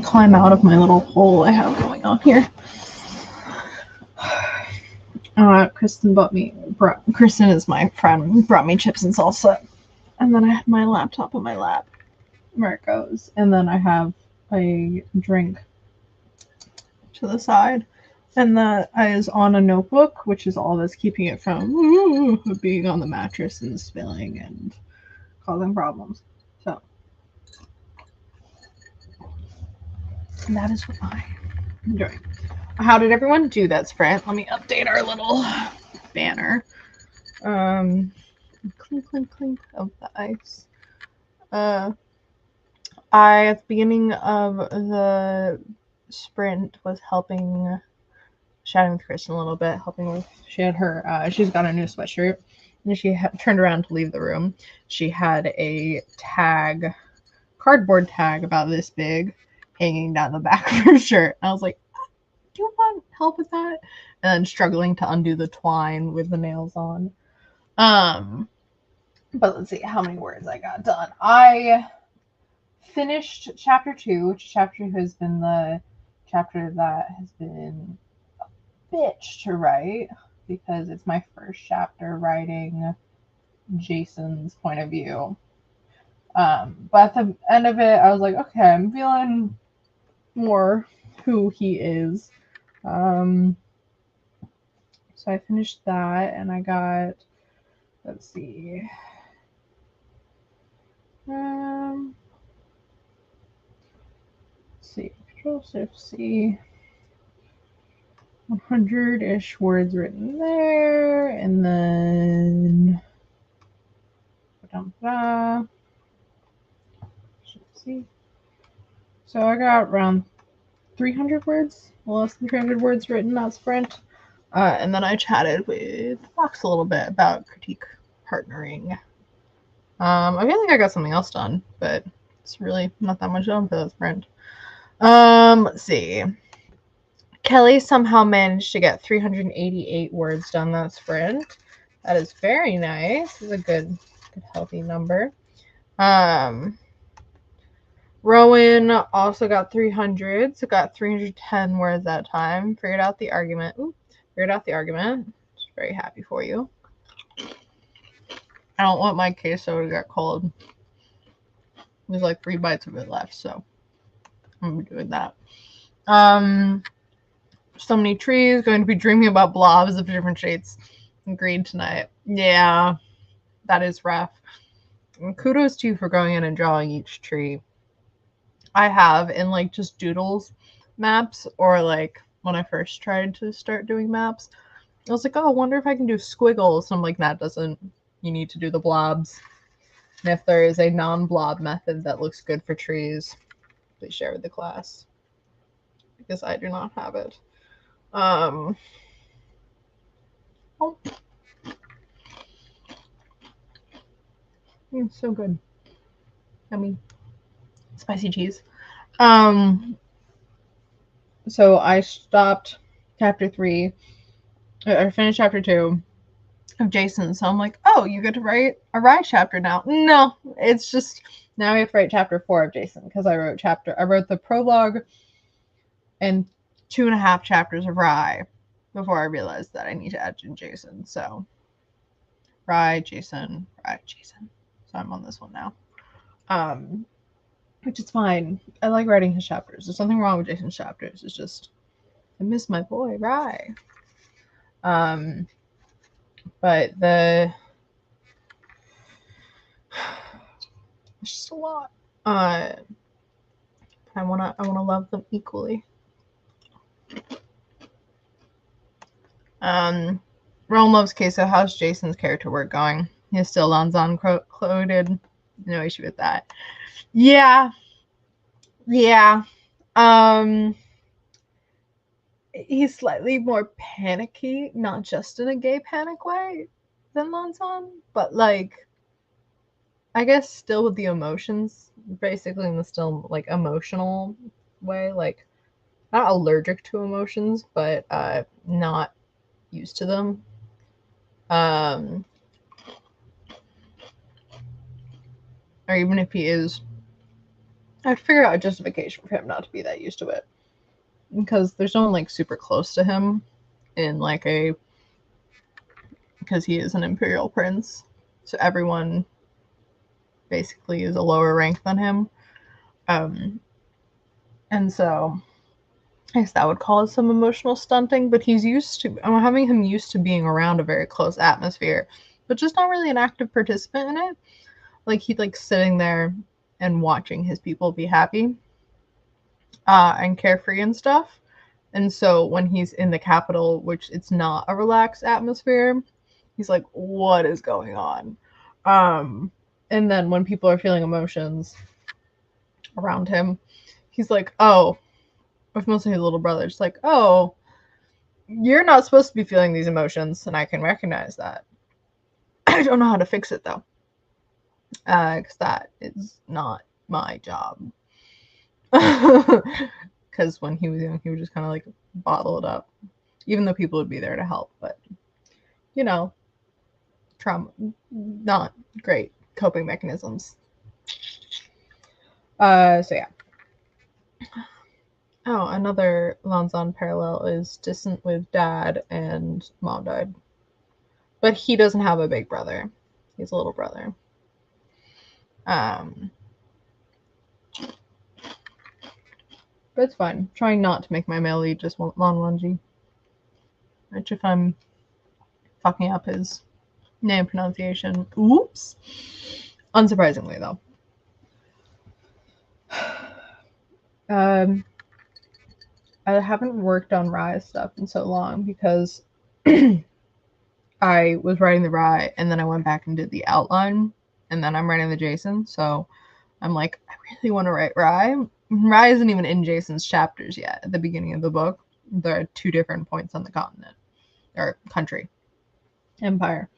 climb out of my little hole I have going on here. Kristen is my friend, brought me chips and salsa. And then I have my laptop on my lap where it goes. And then I have a drink to the side. And that is on a notebook, which is all that's keeping it from being on the mattress and spilling and causing problems. So, and that is what I'm doing. How did everyone do that sprint? Let me update our little banner. Clink, clink, clink of the ice. I, at the beginning of the sprint, was helping, chatting with Kristen a little bit, helping with, she's got a new sweatshirt, and she turned around to leave the room. She had a tag, cardboard tag about this big, hanging down the back of her shirt. And I was like, do you want help with that? And then struggling to undo the twine with the nails on. But let's see how many words I got done. I finished chapter 2, which chapter 2 has been the chapter that has been a bitch to write because it's my first chapter writing Jason's point of view. But at the end of it, I was like, okay, I'm feeling more who he is. So I finished that, and I got, let's see, Control-Shift-C, 100-ish words written there, and then see. So I got around 300 words, less than 300 words written that sprint. And then I chatted with Fox a little bit about critique partnering. I feel like I got something else done, but it's really not that much done for that sprint. Let's see. Kelly somehow managed to get 388 words done that sprint. That is very nice. It's a good healthy number. Rowan also got 300, so got 310 words that time. Figured out the argument. Just very happy for you. I don't want my queso to get cold. There's like 3 bites of it left, so I'm gonna be doing that. So many trees. Going to be dreaming about blobs of different shades and green tonight. Yeah, that is rough. And kudos to you for going in and drawing each tree. I have in like just doodles maps, or like when I first tried to start doing maps, I was like, oh, I wonder if I can do squiggles. And I'm like, that doesn't, you need to do the blobs. And if there is a non-blob method that looks good for trees, please share with the class, because I do not have it. Oh. It's so good. Yummy. Spicy cheese. So I stopped chapter 3, or finished chapter 2 of Jason. So I'm like, oh, you get to write a Rye chapter now. No, it's just now I have to write chapter 4 of Jason, because I wrote the prologue and 2.5 chapters of Rye before I realized that I need to add in Jason. So Rye, Jason. So I'm on this one now. Which is fine. I like writing his chapters. There's nothing wrong with Jason's chapters. It's just I miss my boy, Rye. But it's just a lot. I wanna love them equally. Rowan loves queso. How's Jason's character work going? He's still Lanzan quoted. No issue with that. Yeah. He's slightly more panicky, not just in a gay panic way than Lanzan, but like, I guess still with the emotions, basically in the still like emotional way, like not allergic to emotions, but not used to them. Or even if he is I'd figure out a justification for him not to be that used to it. Because there's no one like super close to him in like because he is an imperial prince. So everyone basically is a lower rank than him. And so I guess that would cause some emotional stunting, but I'm having him used to being around a very close atmosphere, but just not really an active participant in it. Like he'd like sitting there and watching his people be happy and carefree and stuff. And so when he's in the capital, which it's not a relaxed atmosphere, he's like, what is going on? And then when people are feeling emotions around him, he's like, oh, with mostly his little brother, just like, oh, you're not supposed to be feeling these emotions, and I can recognize that. I don't know how to fix it, though, because that is not my job. Because when he was young, he would just kind of, like, bottle it up, even though people would be there to help, but, you know, trauma, not great coping mechanisms. So, yeah. Oh, another Lanzan parallel is distant with dad and mom died. But he doesn't have a big brother. He's a little brother. But it's fine. I'm trying not to make my male lead just Lanwanji. Which if I'm fucking up his name pronunciation. Oops. Unsurprisingly, though. I haven't worked on Rye stuff in so long because I was writing the Rye and then I went back and did the outline and then I'm writing the Jason. So I'm like, I really want to write Rye. Rye isn't even in Jason's chapters yet at the beginning of the book. There are 2 different points on the continent or country. Empire.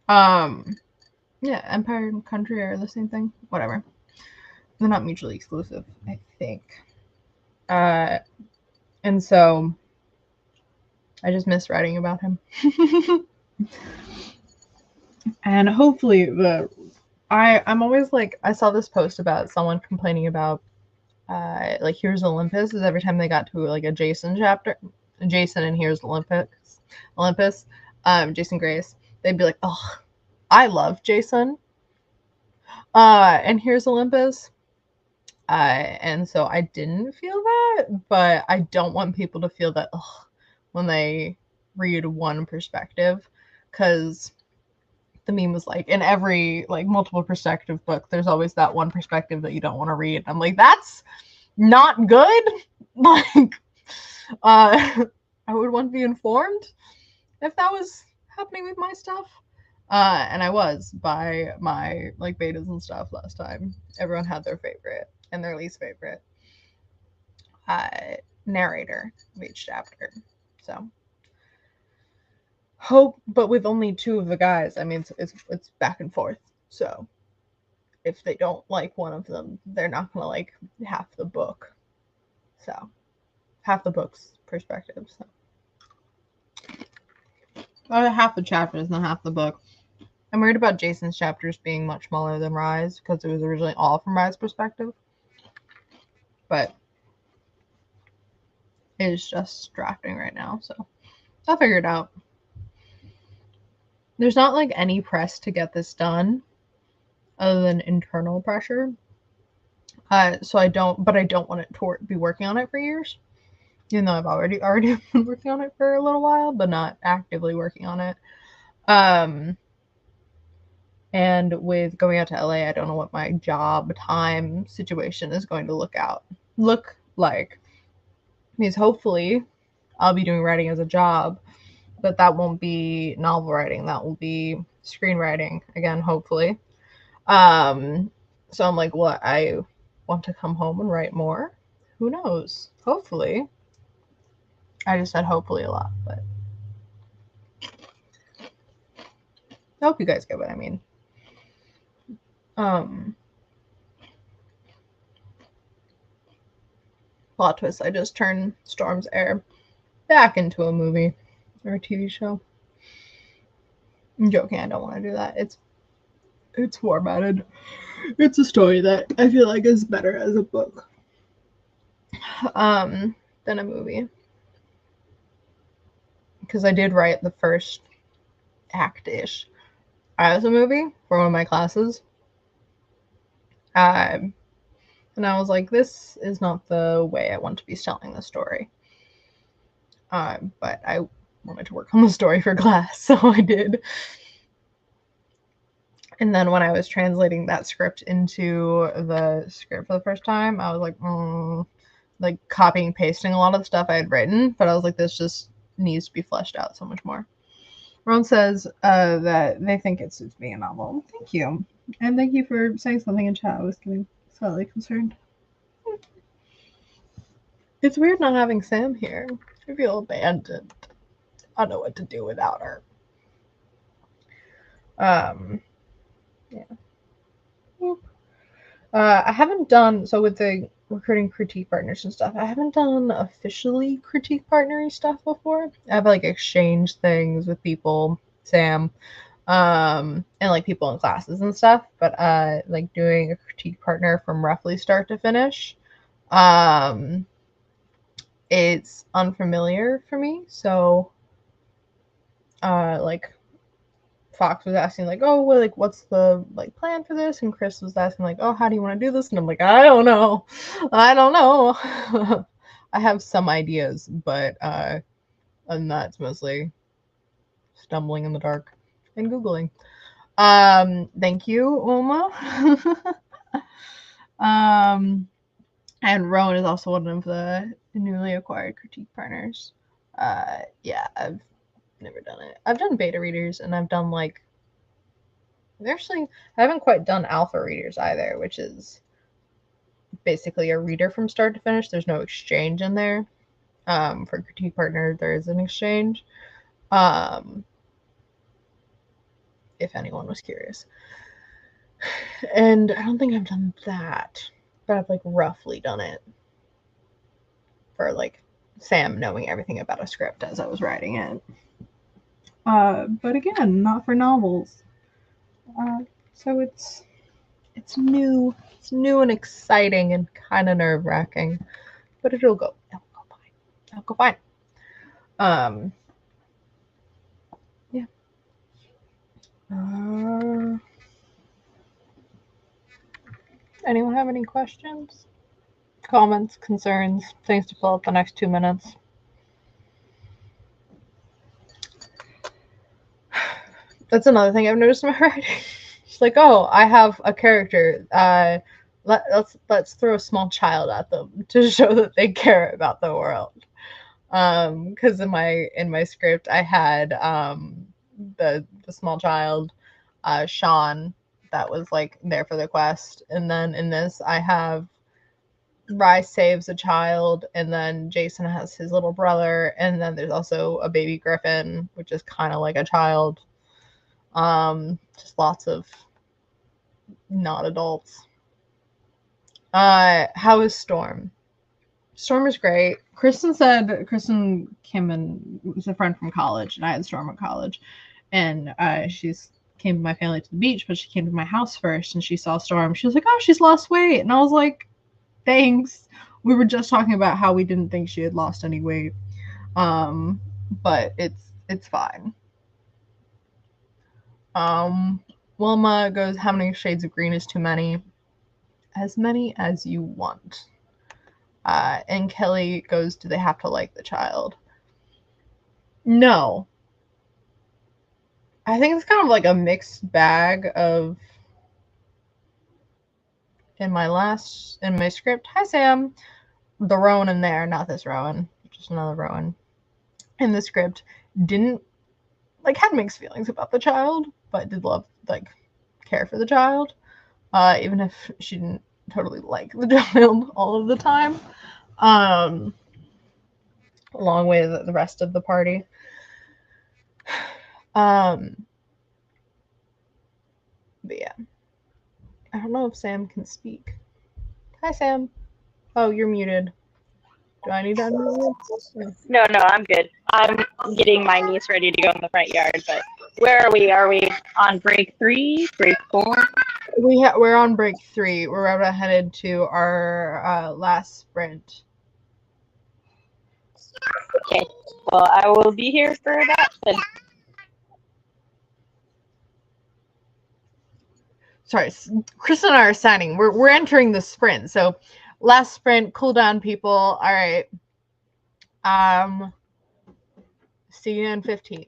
Yeah, Empire and country are the same thing. Whatever. They're not mutually exclusive, I think. And so I just miss writing about him. And hopefully I'm always like, I saw this post about someone complaining about like Here's Olympus is every time they got to like a Jason chapter, Jason and Here's Olympus, Jason Grace, they'd be like, oh, I love Jason. And Here's Olympus. And so I didn't feel that, but I don't want people to feel that when they read one perspective, because the meme was like, in every like multiple perspective book, there's always that one perspective that you don't want to read. I'm like, that's not good. Like, I would want to be informed if that was happening with my stuff. And I was by my like betas and stuff last time. Everyone had their favorite and their least favorite narrator of each chapter. So hope, but with only 2 of the guys, I mean, it's back and forth. So if they don't like one of them, they're not gonna like half the book. So half the book's perspective. So half the chapters, not half the book. I'm worried about Jason's chapters being much smaller than Rye's because it was originally all from Rye's perspective. But it is just drafting right now, so I'll figure it out. There's not like any press to get this done other than internal pressure. So I don't want it to be working on it for years. Even though I've already been working on it for a little while, but not actively working on it. And with going out to LA, I don't know what my job time situation is going to look like. Because hopefully I'll be doing writing as a job, but that won't be novel writing. That will be screenwriting again, hopefully. So I'm like, what? I want to come home and write more? Who knows? Hopefully. I just said hopefully a lot, but I hope you guys get what I mean. Plot twist, I just turned Storm's Heir back into a movie or a TV show. I'm joking, I don't want to do that. It's formatted. It's a story that I feel like is better as a book than a movie. Because I did write the first act-ish as a movie for one of my classes. And I was like, this is not the way I want to be telling the story. But I wanted to work on the story for class, so I did. And then when I was translating that script into the script for the first time, I was like copying and pasting a lot of the stuff I had written, but I was like, this just needs to be fleshed out so much more. Ron says that they think it suits being a novel. Thank you. And thank you for saying something in chat. I was getting slightly concerned. It's weird not having Sam here. I feel abandoned. I don't know what to do without her. Yeah. I haven't done, so with the recruiting critique partners and stuff, I haven't done officially critique partnery stuff before. I've like exchanged things with people, Sam, and like people in classes and stuff, but like doing a critique partner from roughly start to finish, it's unfamiliar for me. So like Fox was asking like, oh, well, like what's the like plan for this, and Chris was asking like, oh, how do you want to do this, and I'm like, I don't know. I have some ideas, but and that's mostly stumbling in the dark and Googling. Thank you, Wilma. And Rowan is also one of the newly acquired critique partners. Yeah, I've never done it. I've done beta readers, and I've done like, actually, I haven't quite done alpha readers either, which is basically a reader from start to finish. There's no exchange in there. For critique partner, there is an exchange. If anyone was curious. And I don't think I've done that, but I've like roughly done it for like Sam knowing everything about a script as I was writing it. But again, not for novels. So it's new. It's new and exciting and kind of nerve-wracking, but it'll go fine. It'll go fine. Yeah. Anyone have any questions, comments, concerns, things to fill up the next 2 minutes? That's another thing I've noticed in my writing. It's like, oh, I have a character. Let's throw a small child at them to show that they care about the world. Because in my script I had the small child, Sean, that was like there for the quest, and then in this I have Rye saves a child, and then Jason has his little brother, and then there's also a baby Griffin, which is kind of like a child. Just lots of not adults. How is Storm? Storm is great. Kristen came and was a friend from college, and I had Storm at college, and she's came to my family to the beach, but she came to my house first, and she saw Storm. She was like, oh, she's lost weight, and I was like, thanks. We were just talking about how we didn't think she had lost any weight, but it's fine. Wilma goes, how many shades of green is too many? As many as you want. And Kelly goes, do they have to like the child? No. I think it's kind of like a mixed bag of, in my script, hi Sam, the Rowan in there, not this Rowan, just another Rowan, in the script, didn't, like, had mixed feelings about the child, but did love, like, care for the child, even if she didn't totally like the child all of the time, along with the rest of the party. But yeah, I don't know if Sam can speak. Hi, Sam. Oh, you're muted. Do I need to unmute you? No, I'm good. I'm getting my niece ready to go in the front yard, but where are we? Are we on break 3, break 4? We're on break 3. We're about headed to our last sprint. Okay. Well, I will be here for that then. Sorry, Chris and I are signing. We're entering the sprint. So last sprint, cool down, people. All right. See you in 15.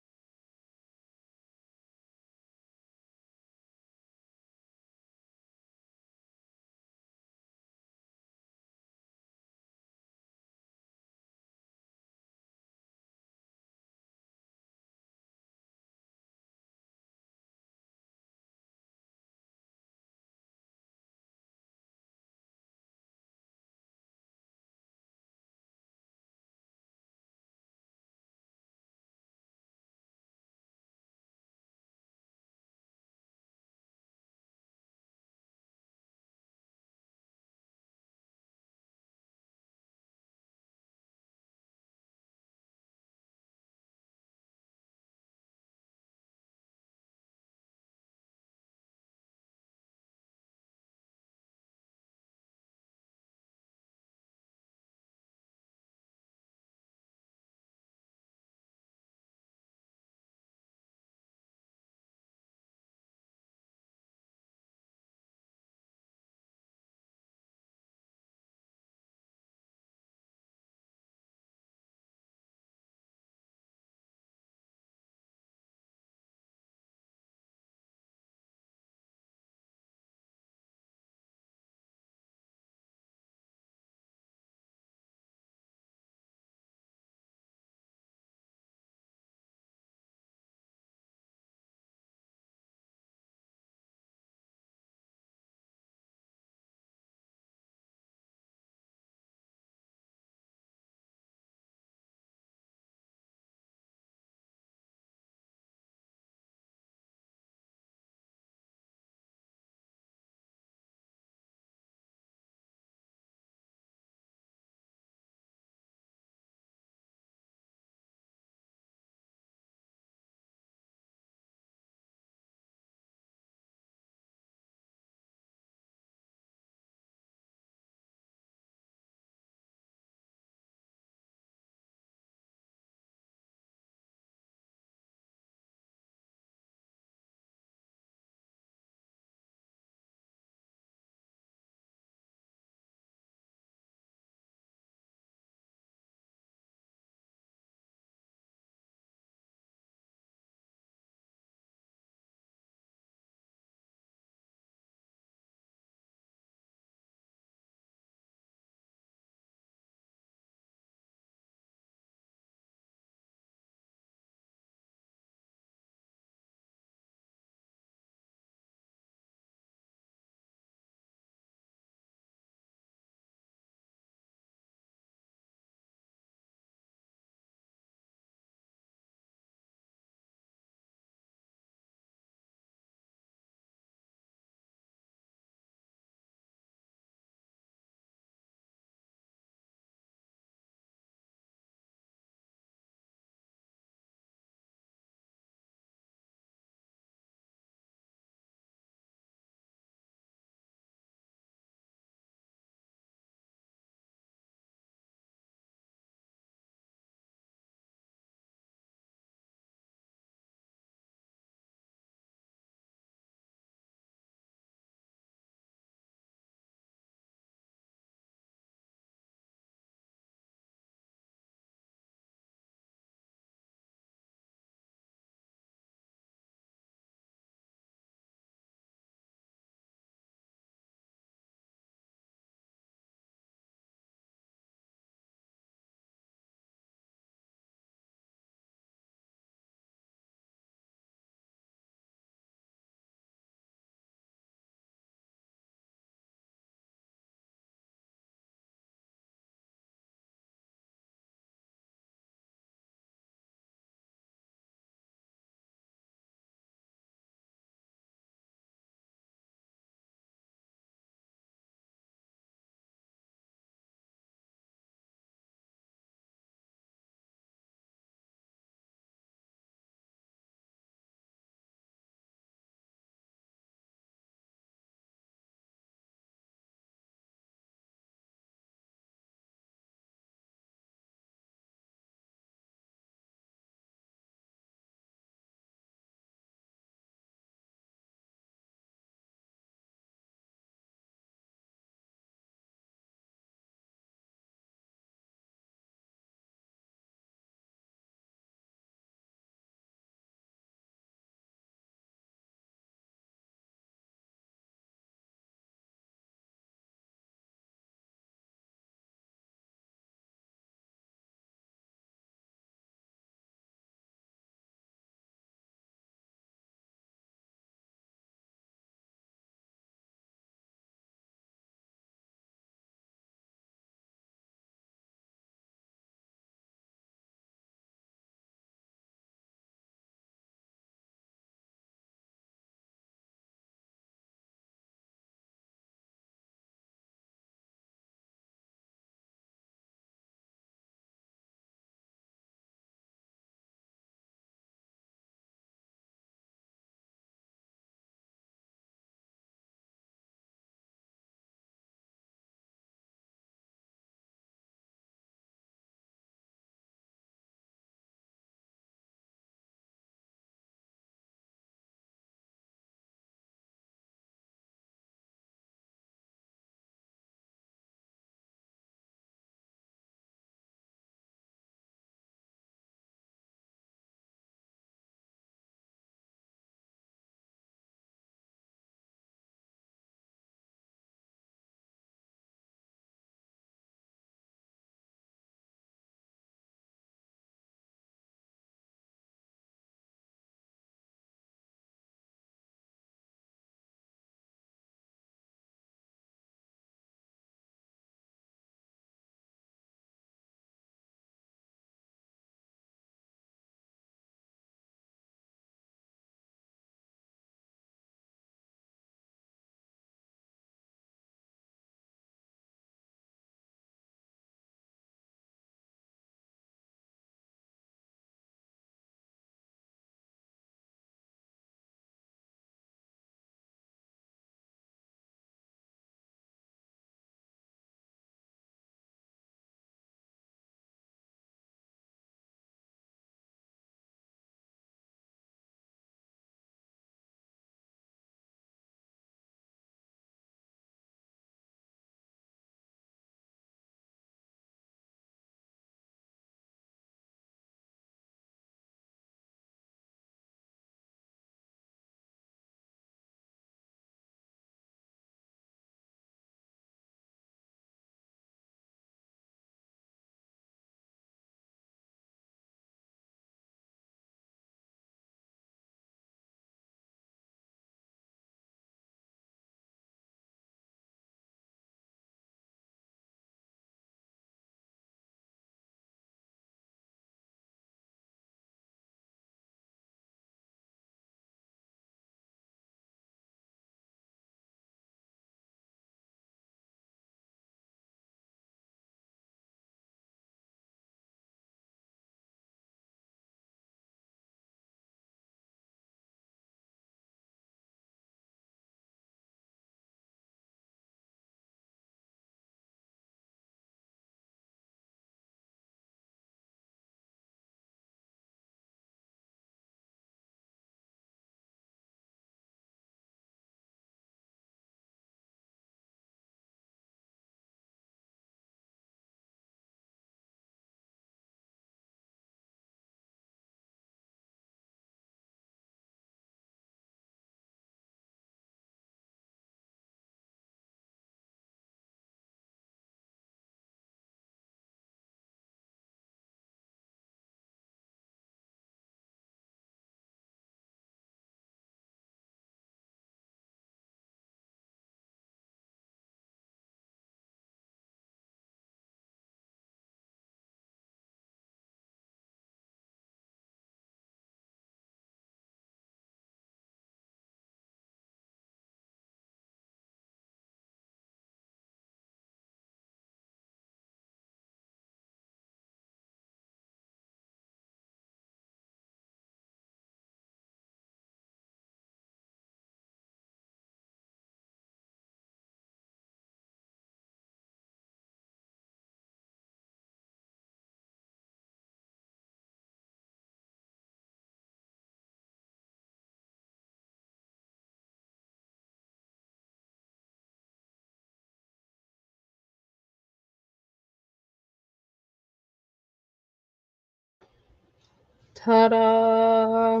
Ta-da!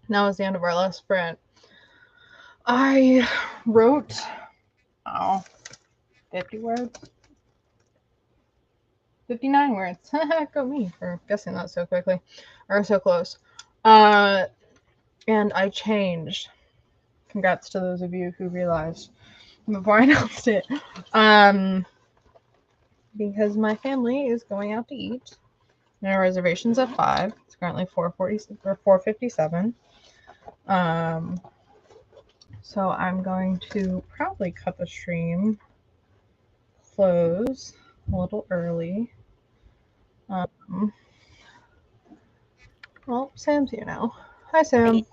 That was the end of our last sprint. I wrote 50 words? 59 words. Go me for guessing that so quickly. Or so close. And I changed. Congrats to those of you who realized before I announced it. Because my family is going out to eat. And our reservation's at 5. It's currently 4:40 or 4:57. So I'm going to probably cut the stream close a little early. Well, Sam's here now. Hi, Sam.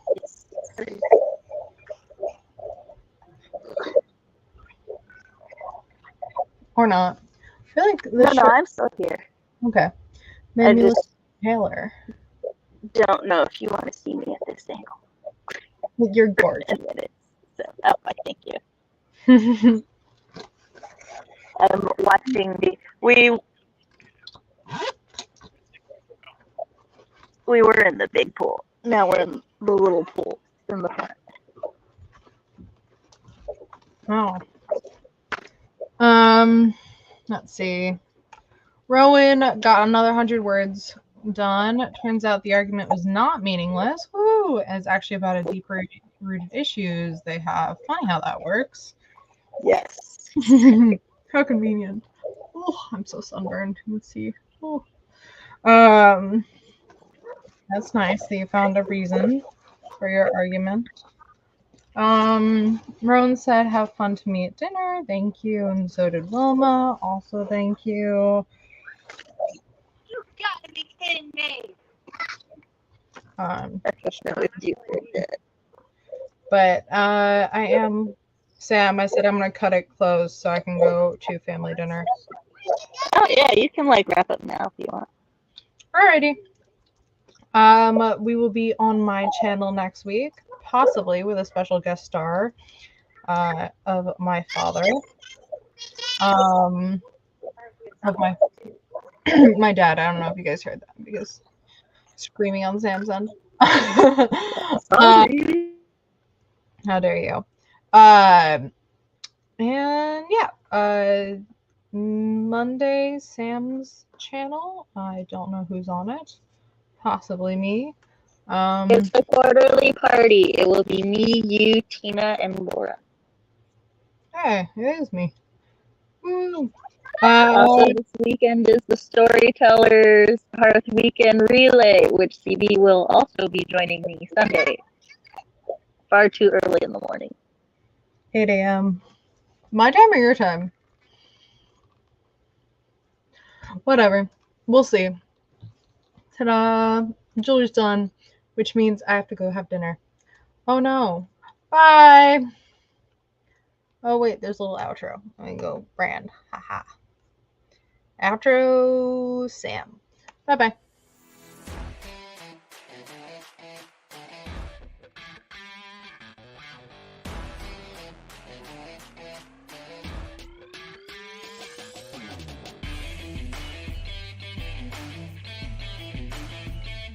Or not. I feel like this No, I'm still here. Okay. Maybe look Taylor. Don't know if you want to see me at this angle. You're gorgeous. So, I thank you. I'm watching we were in the big pool. Now we're in the little pool in the front. Oh. Let's see. Rowan got another 100 words done. Turns out the argument was not meaningless. Woo! It's actually about a deeper rooted issues they have. Funny how that works. Yes. How convenient. Oh, I'm so sunburned. Let's see. Oh. That's nice that you found a reason for your argument. Rowan said, have fun to me at dinner. Thank you. And so did Wilma. Also, thank you. You gotta be kidding me. But I am Sam. I said I'm gonna cut it close so I can go to family dinner. Oh yeah, you can like wrap up now if you want. Alrighty. We will be on my channel next week, possibly with a special guest star of my father. Of my my dad. I don't know if you guys heard that because screaming on Sam's end. How dare you? And yeah, Monday, Sam's channel. I don't know who's on it. Possibly me. It's a quarterly party. It will be me, you, Tina, and Laura. Hey, it is me. Woo. Also, this weekend is the Storytellers Hearth Weekend Relay, which CB will also be joining me Sunday. Far too early in the morning. 8 a.m. My time or your time? Whatever. We'll see. Ta-da! Julie's done, which means I have to go have dinner. Oh no. Bye! Oh wait, there's a little outro. Let me go brand. Haha. Outro Sam. Bye-bye.